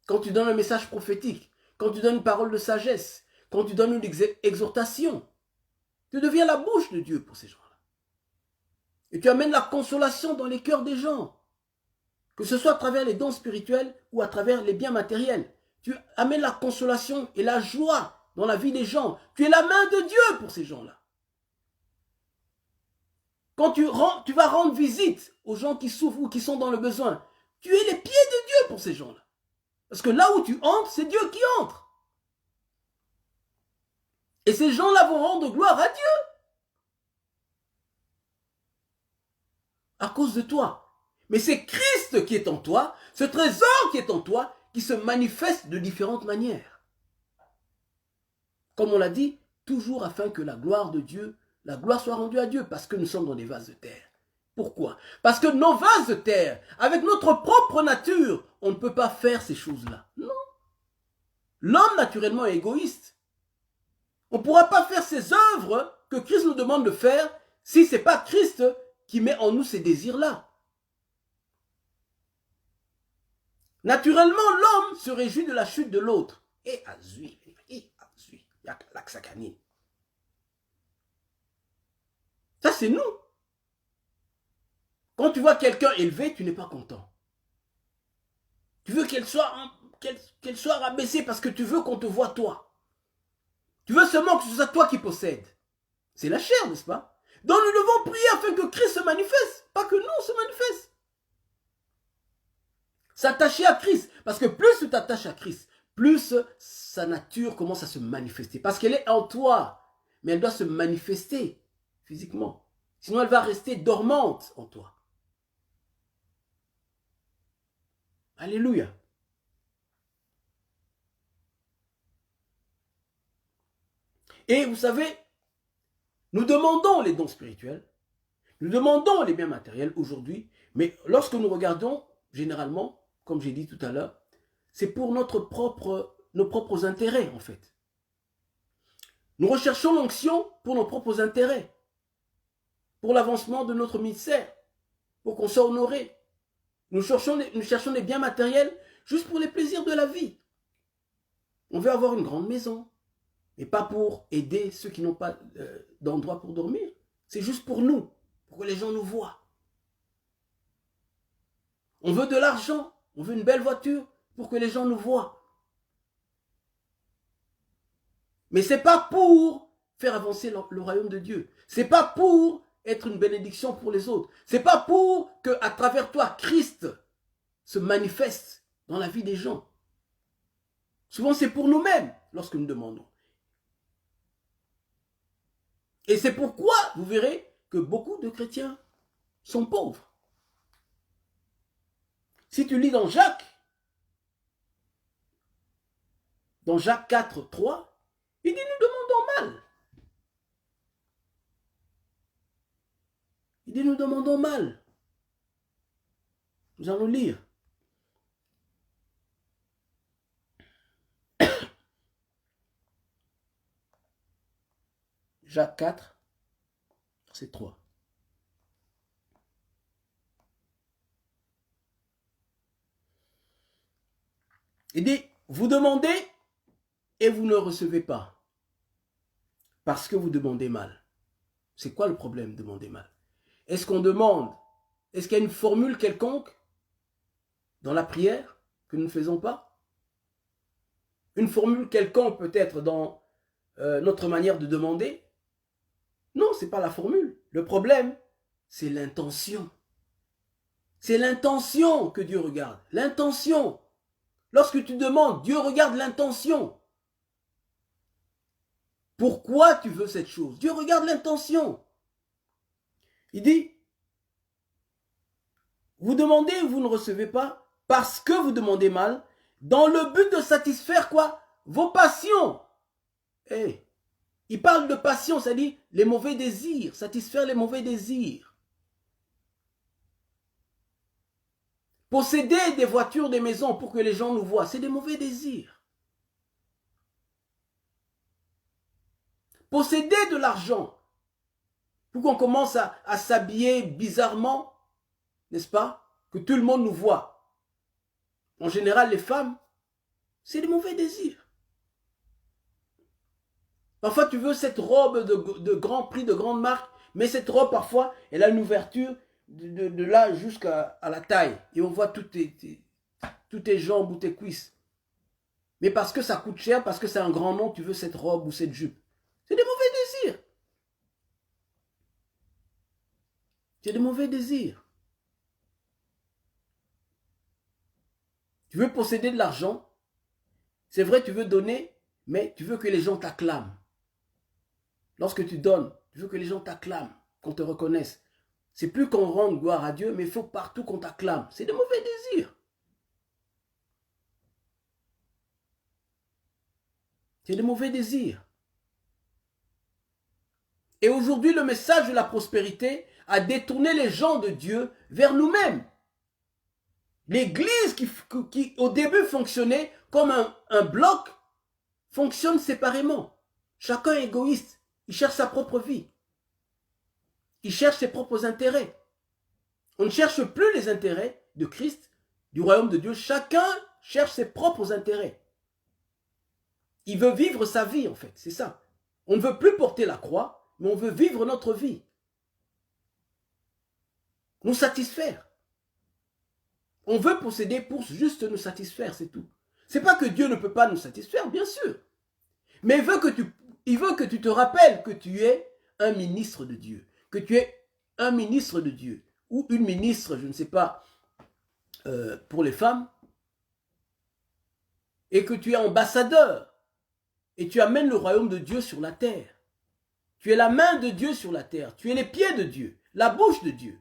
Quand tu donnes un message prophétique, quand tu donnes une parole de sagesse, quand tu donnes une exhortation, tu deviens la bouche de Dieu pour ces gens-là. Et tu amènes la consolation dans les cœurs des gens. Que ce soit à travers les dons spirituels ou à travers les biens matériels. Tu amènes la consolation et la joie dans la vie des gens. Tu es la main de Dieu pour ces gens-là. Quand tu vas rendre visite aux gens qui souffrent ou qui sont dans le besoin, tu es les pieds de Dieu pour ces gens-là. Parce que là où tu entres, c'est Dieu qui entre. Et ces gens-là vont rendre gloire à Dieu. À cause de toi. Mais c'est Christ qui est en toi, ce trésor qui est en toi, qui se manifeste de différentes manières. Comme on l'a dit, toujours afin que la gloire de Dieu, la gloire soit rendue à Dieu, parce que nous sommes dans des vases de terre. Pourquoi? Parce que nos vases de terre, avec notre propre nature, on ne peut pas faire ces choses-là. Non. L'homme naturellement est égoïste. On ne pourra pas faire ces œuvres que Christ nous demande de faire si ce n'est pas Christ qui met en nous ces désirs-là. Naturellement, l'homme se réjouit de la chute de l'autre. Et azui, ça, c'est nous. Quand tu vois quelqu'un élevé, tu n'es pas content. Tu veux qu'elle soit rabaissée parce que tu veux qu'on te voie toi. Tu veux seulement que ce soit toi qui possèdes. C'est la chair, n'est-ce pas? Donc nous devons prier afin que Christ se manifeste, pas que nous on se manifeste. S'attacher à Christ, parce que plus tu t'attaches à Christ, plus sa nature commence à se manifester. Parce qu'elle est en toi, mais elle doit se manifester physiquement. Sinon elle va rester dormante en toi. Alléluia. Et vous savez, nous demandons les dons spirituels, nous demandons les biens matériels aujourd'hui, mais lorsque nous regardons, généralement, comme j'ai dit tout à l'heure, c'est pour nos propres intérêts en fait. Nous recherchons l'onction pour nos propres intérêts, pour l'avancement de notre ministère, pour qu'on soit honoré. Nous cherchons des biens matériels juste pour les plaisirs de la vie. On veut avoir une grande maison, mais pas pour aider ceux qui n'ont pas d'endroit pour dormir. C'est juste pour nous, pour que les gens nous voient. On veut de l'argent, on veut une belle voiture pour que les gens nous voient. Mais ce n'est pas pour faire avancer le royaume de Dieu. Ce n'est pas pour être une bénédiction pour les autres. Ce n'est pas pour qu'à travers toi, Christ se manifeste dans la vie des gens. Souvent, c'est pour nous-mêmes lorsque nous demandons. Et c'est pourquoi vous verrez que beaucoup de chrétiens sont pauvres. Si tu lis dans Jacques 4, 3, il dit nous demandons mal. Il dit nous demandons mal. Nous allons lire. Jacques 4, c'est 3. Il dit, vous demandez et vous ne recevez pas. Parce que vous demandez mal. C'est quoi le problème, demander mal? Est-ce qu'on demande, est-ce qu'il y a une formule quelconque dans la prière que nous ne faisons pas? Une formule quelconque peut-être dans notre manière de demander? Non, ce n'est pas la formule. Le problème, c'est l'intention. C'est l'intention que Dieu regarde. L'intention. Lorsque tu demandes, Dieu regarde l'intention. Pourquoi tu veux cette chose? Dieu regarde l'intention. Il dit, vous demandez et vous ne recevez pas parce que vous demandez mal, dans le but de satisfaire quoi? Vos passions. Hey, il parle de passion, c'est-à-dire les mauvais désirs, satisfaire les mauvais désirs. Posséder des voitures, des maisons pour que les gens nous voient, c'est des mauvais désirs. Posséder de l'argent pour qu'on commence à s'habiller bizarrement, n'est-ce pas? Que tout le monde nous voit. En général, les femmes, c'est des mauvais désirs. Parfois, tu veux cette robe de grand prix, de grande marque, mais cette robe, parfois, elle a une ouverture de là jusqu'à la taille. Et on voit toutes tes jambes ou tes cuisses. Mais parce que ça coûte cher, parce que c'est un grand nom, tu veux cette robe ou cette jupe. C'est des mauvais désirs. C'est des mauvais désirs. Tu veux posséder de l'argent. C'est vrai, tu veux donner, mais tu veux que les gens t'acclament. Lorsque tu donnes, tu veux que les gens t'acclament, qu'on te reconnaisse. C'est plus qu'on rende gloire à Dieu, mais il faut partout qu'on t'acclame. C'est des mauvais désirs. C'est des mauvais désirs. Et aujourd'hui, le message de la prospérité a détourné les gens de Dieu vers nous-mêmes. L'église qui au début fonctionnait comme un bloc, fonctionne séparément. Chacun est égoïste. Il cherche sa propre vie. Il cherche ses propres intérêts. On ne cherche plus les intérêts de Christ, du royaume de Dieu. Chacun cherche ses propres intérêts. Il veut vivre sa vie, en fait. C'est ça. On ne veut plus porter la croix, mais on veut vivre notre vie. Nous satisfaire. On veut posséder pour juste nous satisfaire, c'est tout. C'est pas que Dieu ne peut pas nous satisfaire, bien sûr. Mais il veut que tu te rappelles que tu es un ministre de Dieu. Que tu es un ministre de Dieu. Ou une ministre, je ne sais pas, pour les femmes. Et que tu es ambassadeur. Et tu amènes le royaume de Dieu sur la terre. Tu es la main de Dieu sur la terre. Tu es les pieds de Dieu. La bouche de Dieu.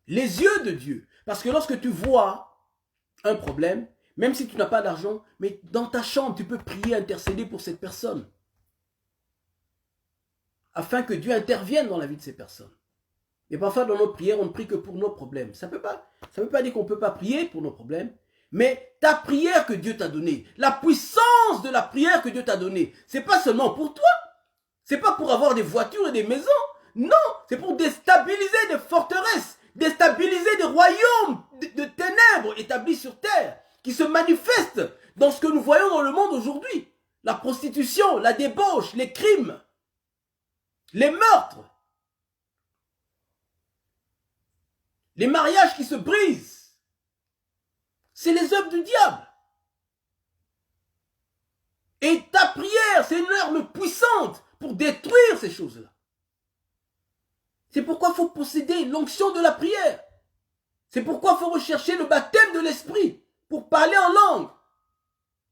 Les yeux de Dieu. Parce que lorsque tu vois un problème, même si tu n'as pas d'argent, mais dans ta chambre, tu peux prier, intercéder pour cette personne. Afin que Dieu intervienne dans la vie de ces personnes. Et parfois, dans nos prières, on ne prie que pour nos problèmes. Ça ne veut pas dire qu'on ne peut pas prier pour nos problèmes. Mais ta prière que Dieu t'a donnée, la puissance de la prière que Dieu t'a donnée, ce n'est pas seulement pour toi. Ce n'est pas pour avoir des voitures et des maisons. Non, c'est pour déstabiliser des forteresses. Déstabiliser des royaumes de ténèbres établis sur terre, qui se manifestent dans ce que nous voyons dans le monde aujourd'hui. La prostitution, la débauche, les crimes, les meurtres, les mariages qui se brisent. C'est les œuvres du diable. Et ta prière, c'est une arme puissante pour détruire ces choses-là. C'est pourquoi il faut posséder l'onction de la prière. C'est pourquoi il faut rechercher le baptême de l'esprit pour parler en langue.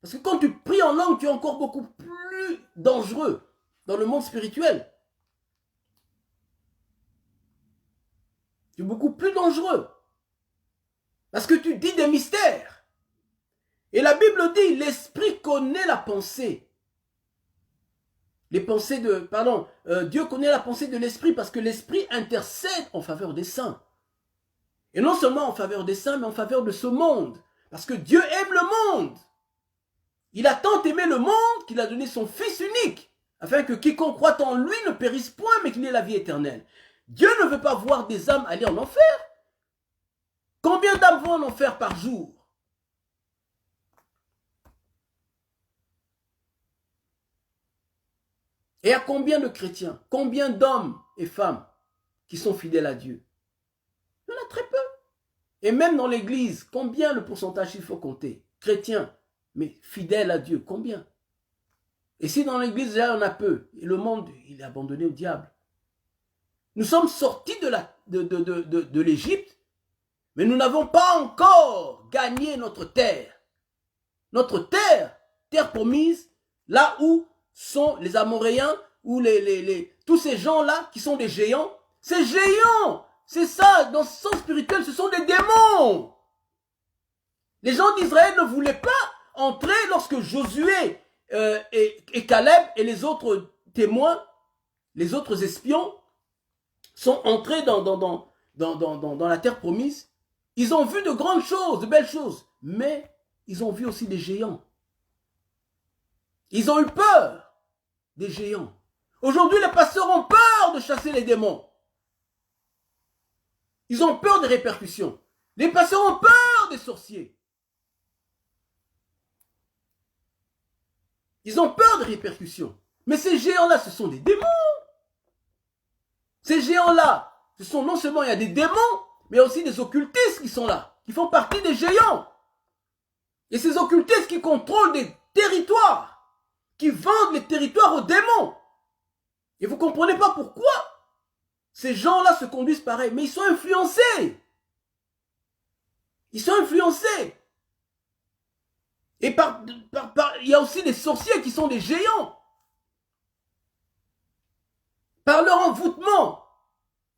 Parce que quand tu pries en langue, tu es encore beaucoup plus dangereux dans le monde spirituel. Tu es beaucoup plus dangereux. Parce que tu dis des mystères. Et la Bible dit, l'esprit connaît la pensée. Dieu connaît la pensée de l'esprit parce que l'esprit intercède en faveur des saints. Et non seulement en faveur des saints, mais en faveur de ce monde. Parce que Dieu aime le monde. Il a tant aimé le monde qu'il a donné son Fils unique, afin que quiconque croit en lui ne périsse point, mais qu'il ait la vie éternelle. Dieu ne veut pas voir des âmes aller en enfer. Combien d'âmes vont en enfer par jour? Et à combien de chrétiens, combien d'hommes et femmes qui sont fidèles à Dieu? Il y en a très peu. Et même dans l'église, combien le pourcentage il faut compter? Chrétiens, mais fidèles à Dieu, combien? Et si dans l'église, déjà, on a peu, et le monde, il est abandonné au diable. Nous sommes sortis de l'Égypte, mais nous n'avons pas encore gagné notre terre. Notre terre, terre promise, là où sont les Amoréens, ou tous ces gens-là qui sont des géants. Ces géants, c'est ça, dans le sens spirituel, ce sont des démons. Les gens d'Israël ne voulaient pas entrer lorsque Josué et Caleb et les autres témoins, les autres espions, sont entrés dans la terre promise. Ils ont vu de grandes choses, de belles choses, mais ils ont vu aussi des géants. Ils ont eu peur des géants. Aujourd'hui, les pasteurs ont peur de chasser les démons. Ils ont peur des répercussions. Les pasteurs ont peur des sorciers. Ils ont peur des répercussions. Mais ces géants-là, ce sont des démons. Ces géants-là, ce sont non seulement il y a des démons, mais il y a aussi des occultistes qui sont là, qui font partie des géants. Et ces occultistes qui contrôlent des territoires, qui vendent les territoires aux démons. Et vous ne comprenez pas pourquoi ces gens-là se conduisent pareil, mais ils sont influencés. Ils sont influencés. Et il y a aussi des sorciers qui sont des géants. Par leur envoûtement,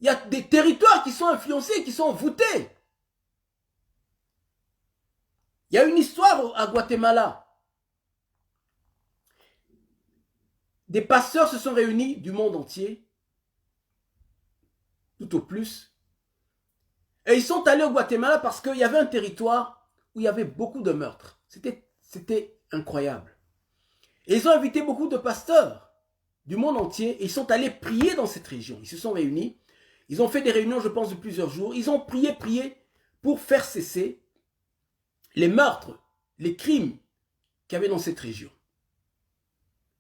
il y a des territoires qui sont influencés, qui sont envoûtés. Il y a une histoire à Guatemala. Des pasteurs se sont réunis du monde entier, tout au plus. Et ils sont allés au Guatemala parce qu'il y avait un territoire où il y avait beaucoup de meurtres. C'était incroyable. Et ils ont invité beaucoup de pasteurs du monde entier et ils sont allés prier dans cette région. Ils se sont réunis. Ils ont fait des réunions, je pense, de plusieurs jours. Ils ont prié pour faire cesser les meurtres, les crimes qu'il y avait dans cette région.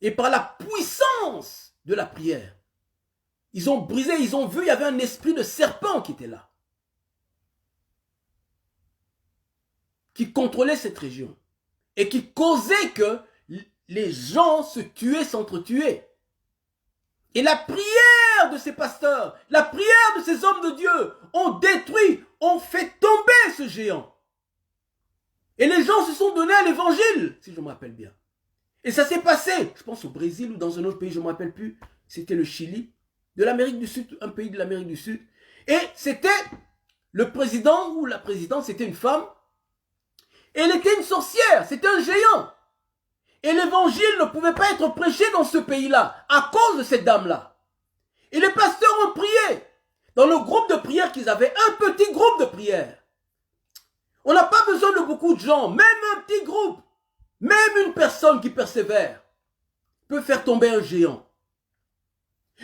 Et par la puissance de la prière, ils ont brisé, ils ont vu, il y avait un esprit de serpent qui était là, qui contrôlait cette région et qui causait que les gens se tuaient, s'entretuaient. Et la prière de ces pasteurs, la prière de ces hommes de Dieu ont détruit, ont fait tomber ce géant. Et les gens se sont donnés à l'évangile, si je me rappelle bien. Et ça s'est passé, je pense au Brésil ou dans un autre pays, je ne me rappelle plus, c'était le Chili, de l'Amérique du Sud, un pays de l'Amérique du Sud. Et c'était le président ou la présidente, c'était une femme. Et elle était une sorcière, c'était un géant. Et l'évangile ne pouvait pas être prêché dans ce pays-là, à cause de cette dame-là. Et les pasteurs ont prié. Dans le groupe de prière qu'ils avaient, un petit groupe de prière. On n'a pas besoin de beaucoup de gens, même un petit groupe, même une personne qui persévère peut faire tomber un géant.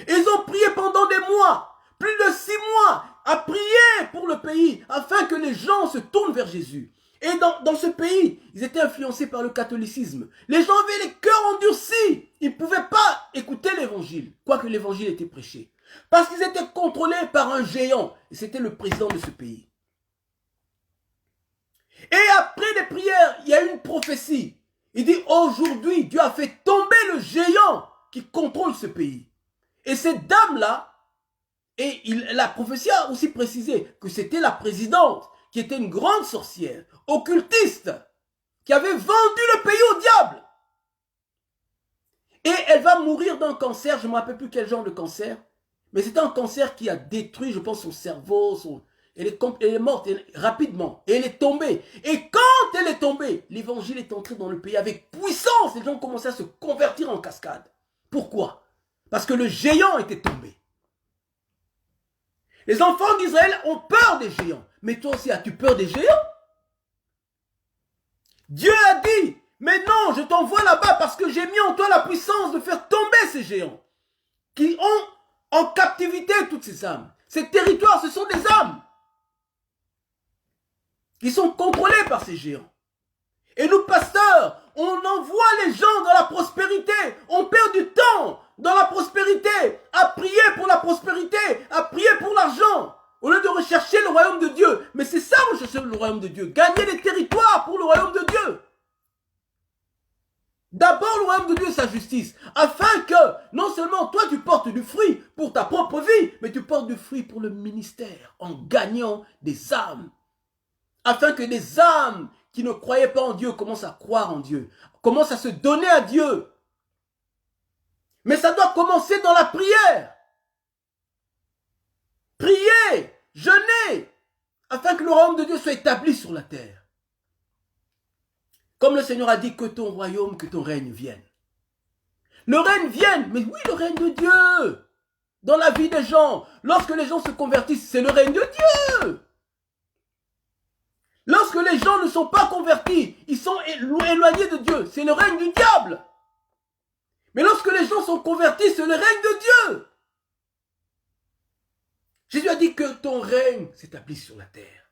Ils ont prié pendant des mois, plus de 6 mois, à prier pour le pays, afin que les gens se tournent vers Jésus. Et dans ce pays, ils étaient influencés par le catholicisme. Les gens avaient les cœurs endurcis. Ils ne pouvaient pas écouter l'évangile, quoique l'évangile était prêché. Parce qu'ils étaient contrôlés par un géant. Et c'était le président de ce pays. Et après les prières, il y a une prophétie. Il dit, aujourd'hui, Dieu a fait tomber le géant qui contrôle ce pays. Et cette dame-là, et la prophétie a aussi précisé que c'était la présidente, qui était une grande sorcière, occultiste, qui avait vendu le pays au diable. Et elle va mourir d'un cancer, je ne me rappelle plus quel genre de cancer, mais c'était un cancer qui a détruit, je pense, son cerveau, elle est morte rapidement, et elle est tombée. Et quand elle est tombée, l'évangile est entré dans le pays avec puissance, les gens ont commencé à se convertir en cascade. Pourquoi? Parce que le géant était tombé. Les enfants d'Israël ont peur des géants. Mais toi aussi, as-tu peur des géants? Dieu a dit, mais non, je t'envoie là-bas parce que j'ai mis en toi la puissance de faire tomber ces géants qui ont en captivité toutes ces âmes. Ces territoires, ce sont des âmes qui sont contrôlées par ces géants. Et nous, pasteurs, on envoie les gens dans la prospérité. On perd du temps dans la prospérité, à prier pour la prospérité, à prier pour l'argent, au lieu de rechercher le royaume de Dieu. Mais c'est ça, rechercher le royaume de Dieu. Gagner les territoires pour le royaume de Dieu. D'abord le royaume de Dieu et sa justice, afin que non seulement toi tu portes du fruit pour ta propre vie, mais tu portes du fruit pour le ministère, en gagnant des âmes. Afin que des âmes qui ne croyaient pas en Dieu commencent à croire en Dieu, commencent à se donner à Dieu. Mais ça doit commencer dans la prière. Priez, jeûnez, afin que le royaume de Dieu soit établi sur la terre. Comme le Seigneur a dit, que ton royaume, que ton règne vienne. Le règne vienne, mais oui, le règne de Dieu. Dans la vie des gens, lorsque les gens se convertissent, c'est le règne de Dieu. Lorsque les gens ne sont pas convertis, ils sont éloignés de Dieu, c'est le règne du diable. Mais lorsque les gens sont convertis, c'est le règne de Dieu. Jésus a dit que ton règne s'établisse sur la terre.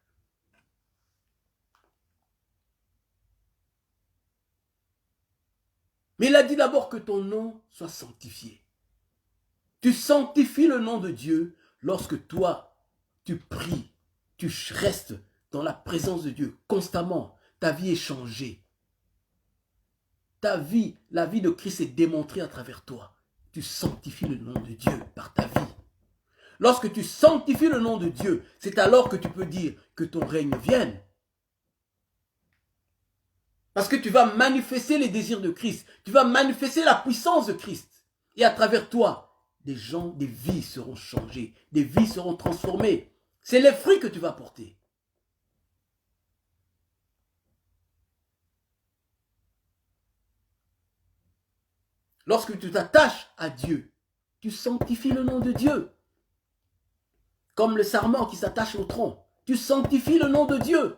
Mais il a dit d'abord que ton nom soit sanctifié. Tu sanctifies le nom de Dieu lorsque toi, tu pries, tu restes dans la présence de Dieu constamment. Ta vie est changée. Ta vie, la vie de Christ est démontrée à travers toi. Tu sanctifies le nom de Dieu par ta vie. Lorsque tu sanctifies le nom de Dieu, c'est alors que tu peux dire que ton règne vienne. Parce que tu vas manifester les désirs de Christ. Tu vas manifester la puissance de Christ. Et à travers toi, des gens, des vies seront changées. Des vies seront transformées. C'est les fruits que tu vas porter. Lorsque tu t'attaches à Dieu, tu sanctifies le nom de Dieu. Comme le sarment qui s'attache au tronc. Tu sanctifies le nom de Dieu.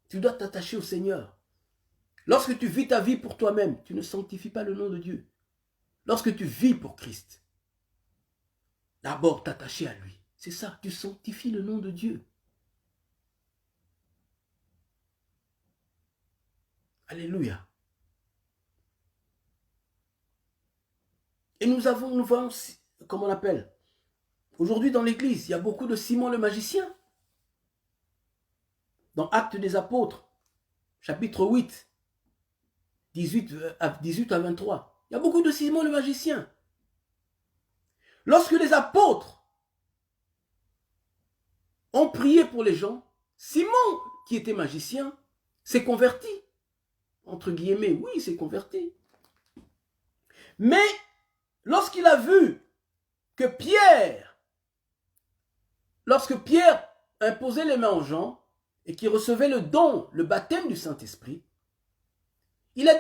Tu dois t'attacher au Seigneur. Lorsque tu vis ta vie pour toi-même, tu ne sanctifies pas le nom de Dieu. Lorsque tu vis pour Christ, d'abord t'attacher à lui. C'est ça, tu sanctifies le nom de Dieu. Alléluia. Et nous voyons, comment on appelle, aujourd'hui dans l'église, il y a beaucoup de Simon le magicien. Dans Actes des Apôtres, chapitre 8, 18 à 23, il y a beaucoup de Simon le magicien. Lorsque les apôtres ont prié pour les gens, Simon, qui était magicien, s'est converti. Entre guillemets, oui, il s'est converti. Mais lorsqu'il a vu que lorsque Pierre imposait les mains aux gens, et qui recevait le don, le baptême du Saint-Esprit, il a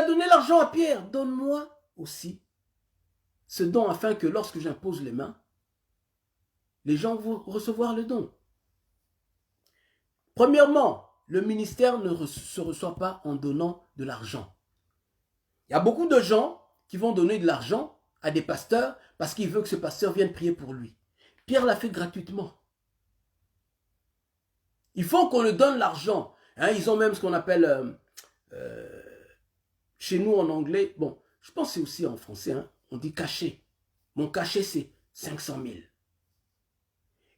donné l'argent à Pierre, donne-moi aussi ce don afin que lorsque j'impose les mains, les gens vont recevoir le don. Premièrement, le ministère ne se reçoit pas en donnant de l'argent. Il y a beaucoup de gens qui vont donner de l'argent à des pasteurs parce qu'ils veulent que ce pasteur vienne prier pour lui. Pierre l'a fait gratuitement. Il faut qu'on le donne l'argent. Hein, ils ont même ce qu'on appelle, chez nous en anglais, bon, je pense que c'est aussi en français, hein, on dit cachet. Mon cachet, c'est 500 000.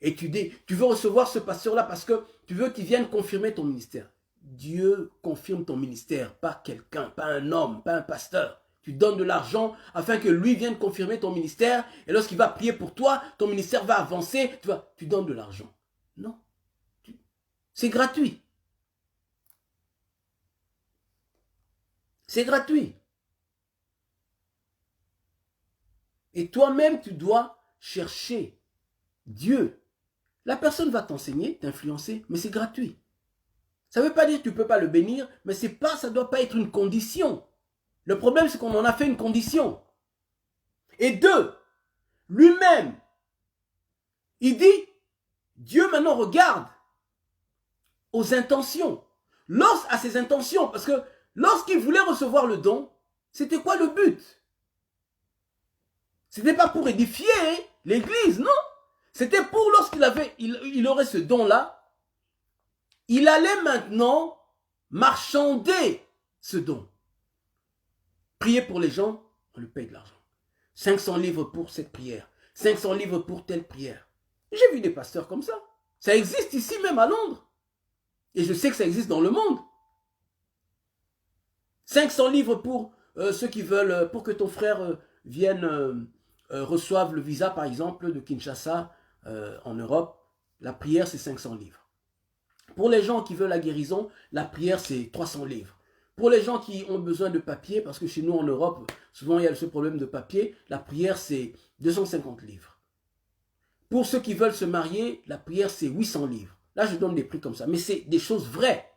Et tu veux recevoir ce pasteur-là parce que tu veux qu'il vienne confirmer ton ministère. Dieu confirme ton ministère, pas quelqu'un, pas un homme, pas un pasteur. Tu donnes de l'argent afin que lui vienne confirmer ton ministère. Et lorsqu'il va prier pour toi, ton ministère va avancer. Tu donnes de l'argent. Non. C'est gratuit. C'est gratuit. Et toi-même, tu dois chercher Dieu. La personne va t'enseigner, t'influencer, mais c'est gratuit. Ça ne veut pas dire que tu ne peux pas le bénir, mais ça ne doit pas être une condition. Le problème, c'est qu'on en a fait une condition. Et deux, lui-même, il dit, Dieu maintenant regarde aux intentions. À ses intentions, parce que lorsqu'il voulait recevoir le don, c'était quoi le but? C'était pas pour édifier l'église, non. C'était pour il aurait ce don-là, il allait maintenant marchander ce don. Prier pour les gens, on lui paye de l'argent. 500 livres pour cette prière, 500 livres pour telle prière. J'ai vu des pasteurs comme ça. Ça existe ici même à Londres. Et je sais que ça existe dans le monde. 500 livres pour ceux qui veulent, pour que ton frère vienne, reçoive le visa par exemple de Kinshasa en Europe. La prière c'est 500 livres. Pour les gens qui veulent la guérison, la prière c'est 300 livres. Pour les gens qui ont besoin de papier, parce que chez nous en Europe, souvent il y a ce problème de papier, la prière c'est 250 livres. Pour ceux qui veulent se marier, la prière c'est 800 livres. Là je donne des prix comme ça, mais c'est des choses vraies.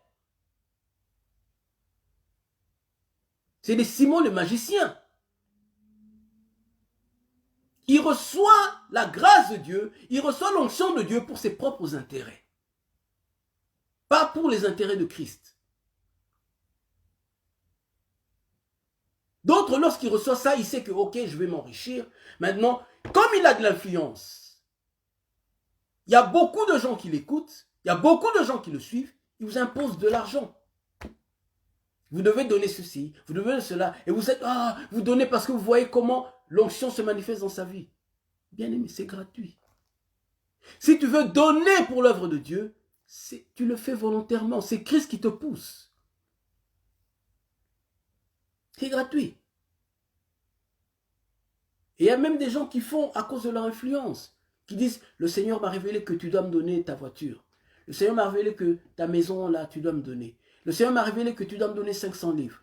C'est des Simon le magicien. Il reçoit la grâce de Dieu, il reçoit l'onction de Dieu pour ses propres intérêts. Pas pour les intérêts de Christ. D'autres, lorsqu'il reçoit ça, il sait que, ok, je vais m'enrichir. Maintenant, comme il a de l'influence, il y a beaucoup de gens qui l'écoutent, il y a beaucoup de gens qui le suivent, il vous impose de l'argent. Vous devez donner ceci, vous devez donner cela, et vous êtes, vous donnez parce que vous voyez comment l'onction se manifeste dans sa vie. Bien aimé, c'est gratuit. Si tu veux donner pour l'œuvre de Dieu, tu le fais volontairement, c'est Christ qui te pousse. C'est gratuit. Et il y a même des gens qui font à cause de leur influence, qui disent, le Seigneur m'a révélé que tu dois me donner ta voiture. Le Seigneur m'a révélé que ta maison, là, tu dois me donner. Le Seigneur m'a révélé que tu dois me donner 500 livres.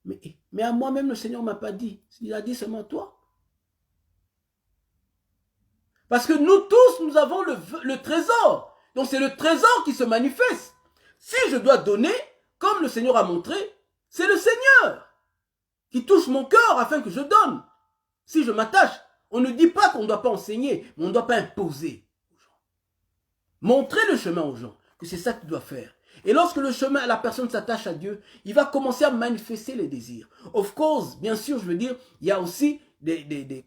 Mais à moi-même, le Seigneur ne m'a pas dit. Il a dit seulement à toi. Parce que nous tous, nous avons le trésor. Donc c'est le trésor qui se manifeste. Si je dois donner, comme le Seigneur a montré, c'est le Seigneur qui touche mon cœur afin que je donne. Si je m'attache, on ne dit pas qu'on ne doit pas enseigner, mais on ne doit pas imposer aux gens. Montrer le chemin aux gens, que c'est ça que tu dois faire. Et lorsque le chemin, la personne s'attache à Dieu, il va commencer à manifester les désirs. Of course, bien sûr, je veux dire, il y a aussi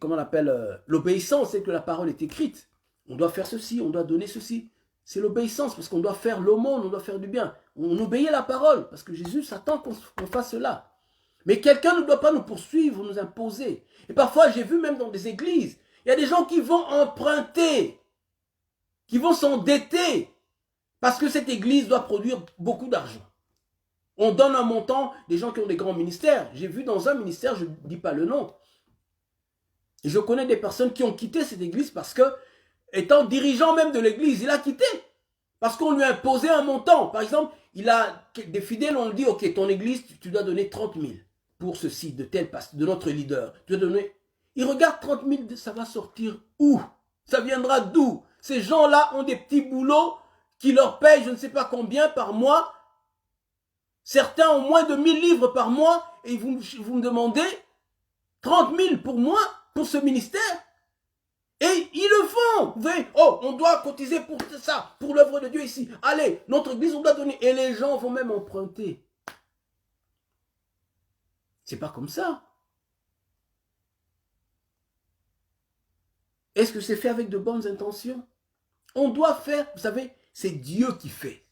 comment on appelle, l'obéissance, c'est que la parole est écrite. On doit faire ceci, on doit donner ceci. C'est l'obéissance, parce qu'on doit faire l'aumône, on doit faire du bien. On obéit à la parole, parce que Jésus s'attend qu'on fasse cela. Mais quelqu'un ne doit pas nous poursuivre, nous imposer. Et parfois, j'ai vu même dans des églises, il y a des gens qui vont emprunter, qui vont s'endetter, parce que cette église doit produire beaucoup d'argent. On donne un montant, des gens qui ont des grands ministères. J'ai vu dans un ministère, je ne dis pas le nom, et je connais des personnes qui ont quitté cette église parce que, étant dirigeant même de l'église, il a quitté. Parce qu'on lui a imposé un montant. Par exemple, il a des fidèles, on lui dit, ok, ton église, tu dois donner 30 000 pour ceci, de tel pasteur, de notre leader. Tu dois donner. Il regarde 30 000, ça va sortir où? Ça viendra d'où? Ces gens-là ont des petits boulots qui leur payent je ne sais pas combien par mois. Certains ont moins de 1000 livres par mois et vous me demandez 30 000 pour moi, pour ce ministère. Et ils le font. Vous voyez, on doit cotiser pour ça, pour l'œuvre de Dieu ici. Allez, notre église, on doit donner. Et les gens vont même emprunter. C'est pas comme ça. Est-ce que c'est fait avec de bonnes intentions? On doit faire, vous savez, c'est Dieu qui fait.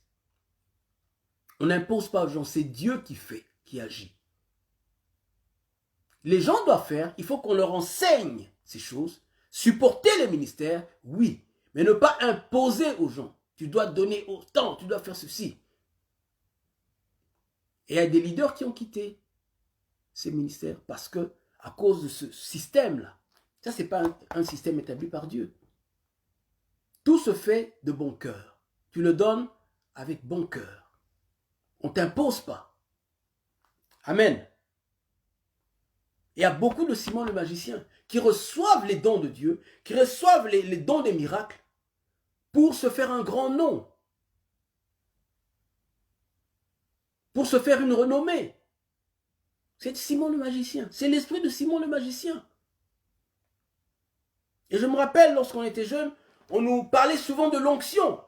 On n'impose pas aux gens, c'est Dieu qui fait, qui agit. Les gens doivent faire, il faut qu'on leur enseigne ces choses. Supporter les ministères, oui, mais ne pas imposer aux gens. Tu dois donner autant, tu dois faire ceci. Et il y a des leaders qui ont quitté ces ministères parce que, à cause de ce système-là, ça c'est pas un système établi par Dieu. Tout se fait de bon cœur. Tu le donnes avec bon cœur. On ne t'impose pas. Amen. Il y a beaucoup de Simon le magicien qui reçoivent les dons de Dieu, qui reçoivent les dons des miracles pour se faire un grand nom, pour se faire une renommée. C'est Simon le magicien, c'est l'esprit de Simon le magicien. Et je me rappelle, lorsqu'on était jeunes, on nous parlait souvent de l'onction.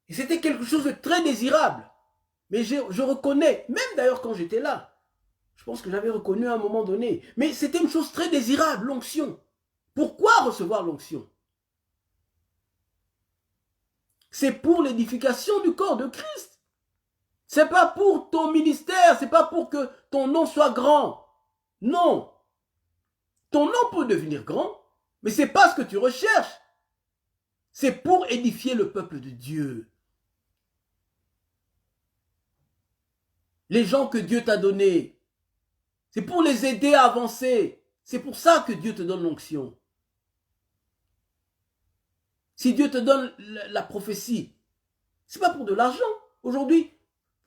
Et c'était quelque chose de très désirable. Mais je reconnais, même d'ailleurs quand j'étais là, je pense que j'avais reconnu à un moment donné. Mais c'était une chose très désirable, l'onction. Pourquoi recevoir l'onction? C'est pour l'édification du corps de Christ. C'est pas pour ton ministère, c'est pas pour que ton nom soit grand. Non. Ton nom peut devenir grand, mais c'est pas ce que tu recherches. C'est pour édifier le peuple de Dieu. Les gens que Dieu t'a donnés, c'est pour les aider à avancer. C'est pour ça que Dieu te donne l'onction. Si Dieu te donne la prophétie, c'est pas pour de l'argent. Aujourd'hui,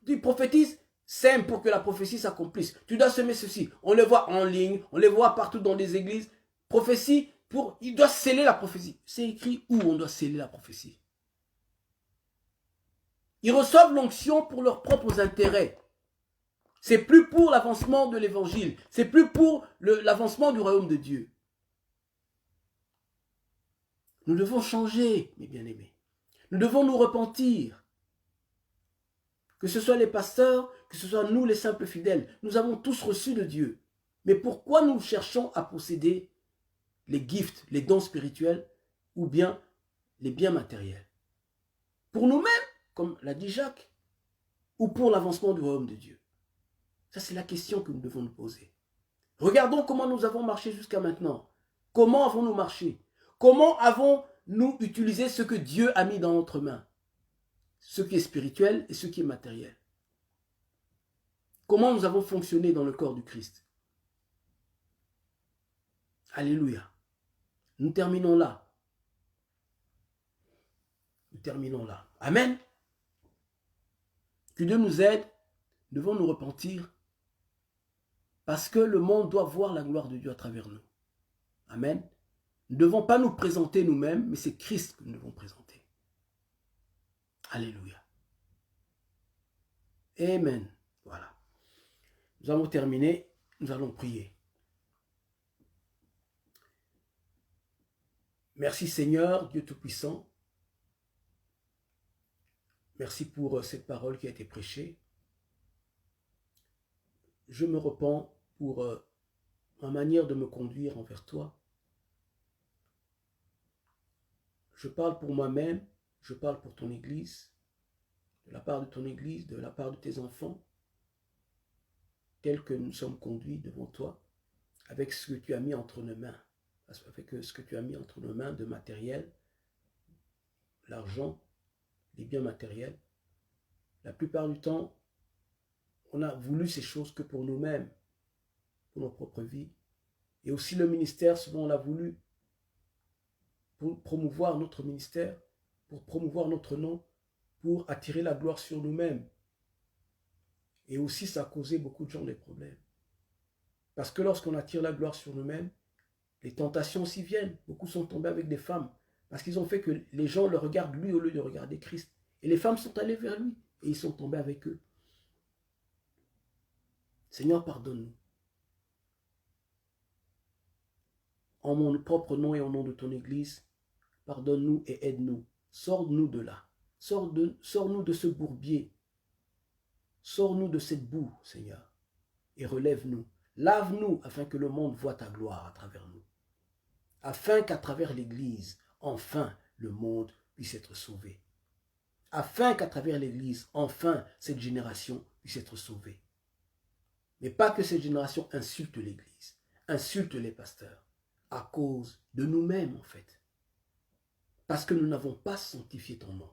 tu prophétises, sème pour que la prophétie s'accomplisse. Tu dois semer ceci. On les voit en ligne, on les voit partout dans les églises. Prophétie, il doit sceller la prophétie. C'est écrit où on doit sceller la prophétie. Ils reçoivent l'onction pour leurs propres intérêts. C'est plus pour l'avancement de l'évangile. C'est plus pour l'avancement du royaume de Dieu. Nous devons changer, mes bien-aimés. Nous devons nous repentir. Que ce soit les pasteurs, que ce soit nous les simples fidèles. Nous avons tous reçu de Dieu. Mais pourquoi nous cherchons à posséder les gifts, les dons spirituels ou bien les biens matériels? Pour nous-mêmes, comme l'a dit Jacques, ou pour l'avancement du royaume de Dieu? Ça, c'est la question que nous devons nous poser. Regardons comment nous avons marché jusqu'à maintenant. Comment avons-nous marché? Comment avons-nous utilisé ce que Dieu a mis dans notre main? Ce qui est spirituel et ce qui est matériel. Comment nous avons fonctionné dans le corps du Christ? Alléluia. Nous terminons là. Nous terminons là. Amen. Que Dieu nous aide. Nous devons nous repentir. Parce que le monde doit voir la gloire de Dieu à travers nous. Amen. Nous ne devons pas nous présenter nous-mêmes, mais c'est Christ que nous devons présenter. Alléluia. Amen. Voilà. Nous allons terminer. Nous allons prier. Merci Seigneur, Dieu Tout-Puissant. Merci pour cette parole qui a été prêchée. Je me repens pour ma manière de me conduire envers toi. Je parle pour moi-même, je parle pour ton Église, de la part de ton Église, de la part de tes enfants, tels que nous sommes conduits devant toi, avec ce que tu as mis entre nos mains, avec ce que tu as mis entre nos mains de matériel, l'argent, les biens matériels. La plupart du temps, on a voulu ces choses que pour nous-mêmes, pour nos propres vies. Et aussi le ministère, souvent on l'a voulu pour promouvoir notre ministère, pour promouvoir notre nom, pour attirer la gloire sur nous-mêmes. Et aussi ça a causé beaucoup de gens des problèmes. Parce que lorsqu'on attire la gloire sur nous-mêmes, les tentations aussi viennent. Beaucoup sont tombés avec des femmes, parce qu'ils ont fait que les gens le regardent lui au lieu de regarder Christ. Et les femmes sont allées vers lui, et ils sont tombés avec eux. Seigneur, pardonne-nous. En mon propre nom et au nom de ton Église, pardonne-nous et aide-nous. Sors-nous de là. Sors-nous de ce bourbier. Sors-nous de cette boue, Seigneur. Et relève-nous. Lave-nous afin que le monde voie ta gloire à travers nous. Afin qu'à travers l'Église, enfin, le monde puisse être sauvé. Afin qu'à travers l'Église, enfin, cette génération puisse être sauvée. Mais pas que cette génération insulte l'Église, insulte les pasteurs, à cause de nous-mêmes en fait. Parce que nous n'avons pas sanctifié ton nom.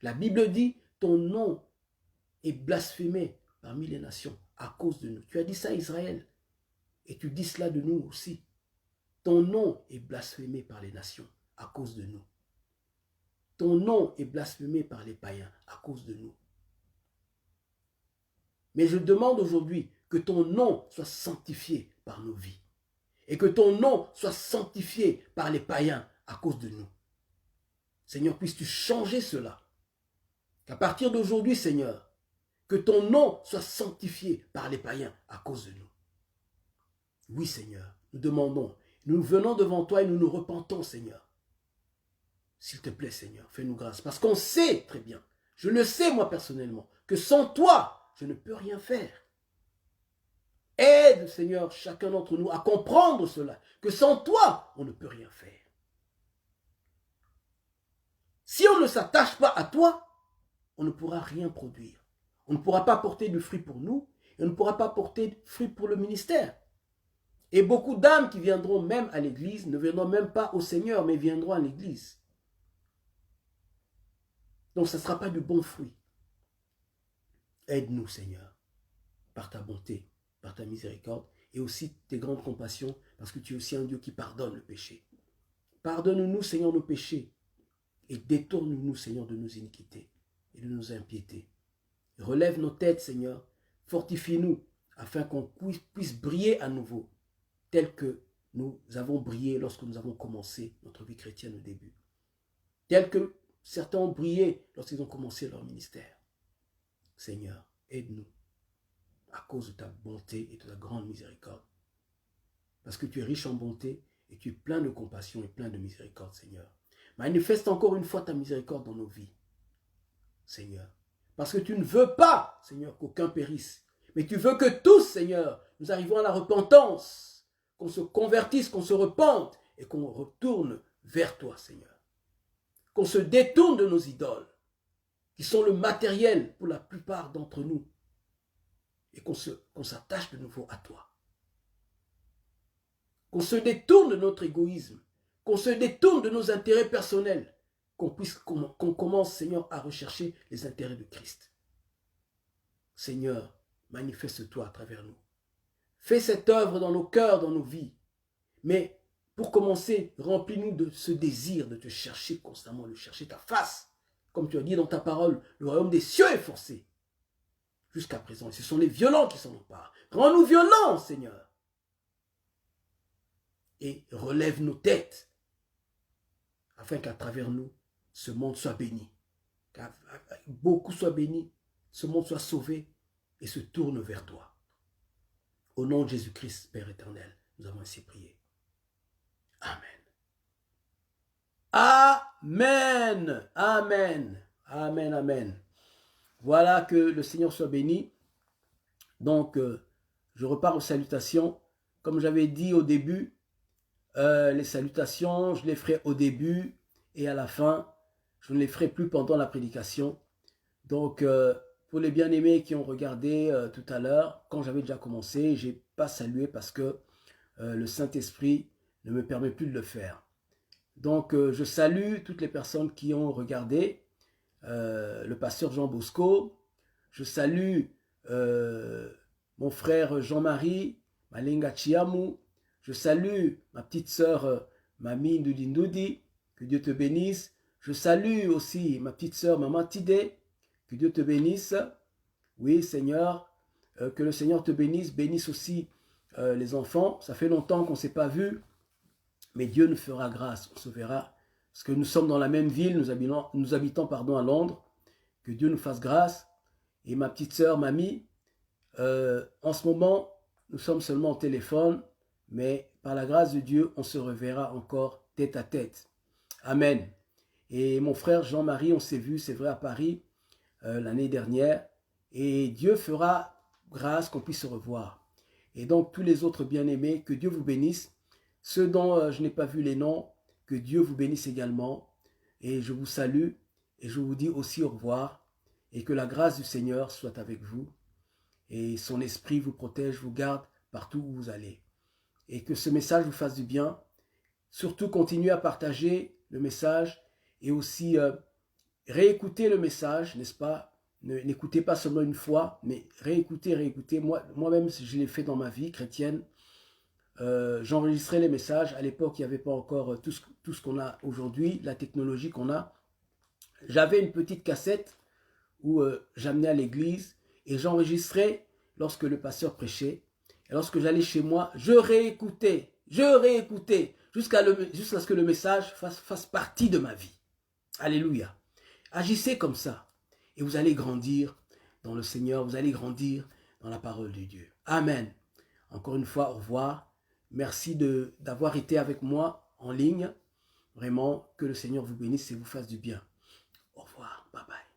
La Bible dit, ton nom est blasphémé parmi les nations à cause de nous. Tu as dit ça à Israël, et tu dis cela de nous aussi. Ton nom est blasphémé par les nations à cause de nous. Ton nom est blasphémé par les païens à cause de nous. Mais je demande aujourd'hui que ton nom soit sanctifié par nos vies. Et que ton nom soit sanctifié par les païens à cause de nous. Seigneur, puisses-tu changer cela. Qu'à partir d'aujourd'hui, Seigneur, que ton nom soit sanctifié par les païens à cause de nous. Oui, Seigneur, nous demandons. Nous venons devant toi et nous nous repentons, Seigneur. S'il te plaît, Seigneur, fais-nous grâce. Parce qu'on sait très bien, je le sais moi personnellement, que sans toi, je ne peux rien faire. Aide, Seigneur, chacun d'entre nous à comprendre cela, que sans toi, on ne peut rien faire. Si on ne s'attache pas à toi, on ne pourra rien produire. On ne pourra pas porter de fruits pour nous, et on ne pourra pas porter de fruits pour le ministère. Et beaucoup d'âmes qui viendront même à l'église ne viendront même pas au Seigneur, mais viendront à l'église. Donc, ça ne sera pas du bon fruit. Aide-nous, Seigneur, par ta bonté, par ta miséricorde, et aussi tes grandes compassions, parce que tu es aussi un Dieu qui pardonne le péché. Pardonne-nous, Seigneur, nos péchés, et détourne-nous, Seigneur, de nos iniquités et de nos impiétés. Relève nos têtes, Seigneur, fortifie-nous, afin qu'on puisse briller à nouveau, tel que nous avons brillé lorsque nous avons commencé notre vie chrétienne au début. Tel que certains ont brillé lorsqu'ils ont commencé leur ministère. Seigneur, aide-nous à cause de ta bonté et de ta grande miséricorde. Parce que tu es riche en bonté et tu es plein de compassion et plein de miséricorde, Seigneur. Manifeste encore une fois ta miséricorde dans nos vies, Seigneur. Parce que tu ne veux pas, Seigneur, qu'aucun périsse. Mais tu veux que tous, Seigneur, nous arrivons à la repentance, qu'on se convertisse, qu'on se repente et qu'on retourne vers toi, Seigneur. Qu'on se détourne de nos idoles, qui sont le matériel pour la plupart d'entre nous, et qu'on s'attache de nouveau à toi. Qu'on se détourne de notre égoïsme, qu'on se détourne de nos intérêts personnels, qu'on commence, Seigneur, à rechercher les intérêts de Christ. Seigneur, manifeste-toi à travers nous. Fais cette œuvre dans nos cœurs, dans nos vies. Mais pour commencer, remplis-nous de ce désir de te chercher constamment, de chercher ta face. Comme tu as dit dans ta parole, le royaume des cieux est forcé. Jusqu'à présent, ce sont les violents qui s'en emparent. Rends-nous violents, Seigneur. Et relève nos têtes, afin qu'à travers nous, ce monde soit béni. Qu'à beaucoup soient bénis, ce monde soit sauvé et se tourne vers toi. Au nom de Jésus-Christ, Père éternel, nous avons ainsi prié. Amen. Amen. Amen. Amen. Amen. Voilà, que le Seigneur soit béni. Donc, je repars aux salutations. Comme j'avais dit au début, les salutations, je les ferai au début et à la fin. Je ne les ferai plus pendant la prédication. Donc, pour les bien-aimés qui ont regardé tout à l'heure, quand j'avais déjà commencé, je n'ai pas salué parce que le Saint-Esprit ne me permet plus de le faire. Donc, je salue toutes les personnes qui ont regardé, le pasteur Jean Bosco, je salue mon frère Jean-Marie, Malenga Chiamu, je salue ma petite sœur Mami Ndudi, que Dieu te bénisse. Je salue aussi ma petite sœur Maman Tide, que Dieu te bénisse. Oui, Seigneur, que le Seigneur te bénisse, bénisse aussi les enfants. Ça fait longtemps qu'on ne s'est pas vu, mais Dieu nous fera grâce, on se verra. Parce que nous sommes dans la même ville, nous habitons à Londres. Que Dieu nous fasse grâce. Et ma petite sœur Mamie, en ce moment, nous sommes seulement au téléphone, mais par la grâce de Dieu, on se reverra encore tête à tête. Amen. Et mon frère Jean-Marie, on s'est vu, c'est vrai, à Paris l'année dernière. Et Dieu fera grâce qu'on puisse se revoir. Et donc, tous les autres bien-aimés, que Dieu vous bénisse. Ceux dont je n'ai pas vu les noms, que Dieu vous bénisse également. Et je vous salue et je vous dis aussi au revoir. Et que la grâce du Seigneur soit avec vous. Et son esprit vous protège, vous garde partout où vous allez. Et que ce message vous fasse du bien. Surtout, continuez à partager le message et aussi réécouter le message, n'est-ce pas? N'écoutez pas seulement une fois, mais réécoutez. Moi-même, je l'ai fait dans ma vie chrétienne. J'enregistrais les messages. À l'époque, il n'y avait pas encore tout ce qu'on a aujourd'hui, la technologie qu'on a. J'avais une petite cassette où j'amenais à l'église et j'enregistrais lorsque le pasteur prêchait. Et lorsque j'allais chez moi, je réécoutais jusqu'à ce que le message fasse partie de ma vie. Alléluia. Agissez comme ça et vous allez grandir dans le Seigneur, vous allez grandir dans la parole de Dieu. Amen. Encore une fois, au revoir. Merci d'avoir été avec moi en ligne. Vraiment, que le Seigneur vous bénisse et vous fasse du bien. Au revoir. Bye bye.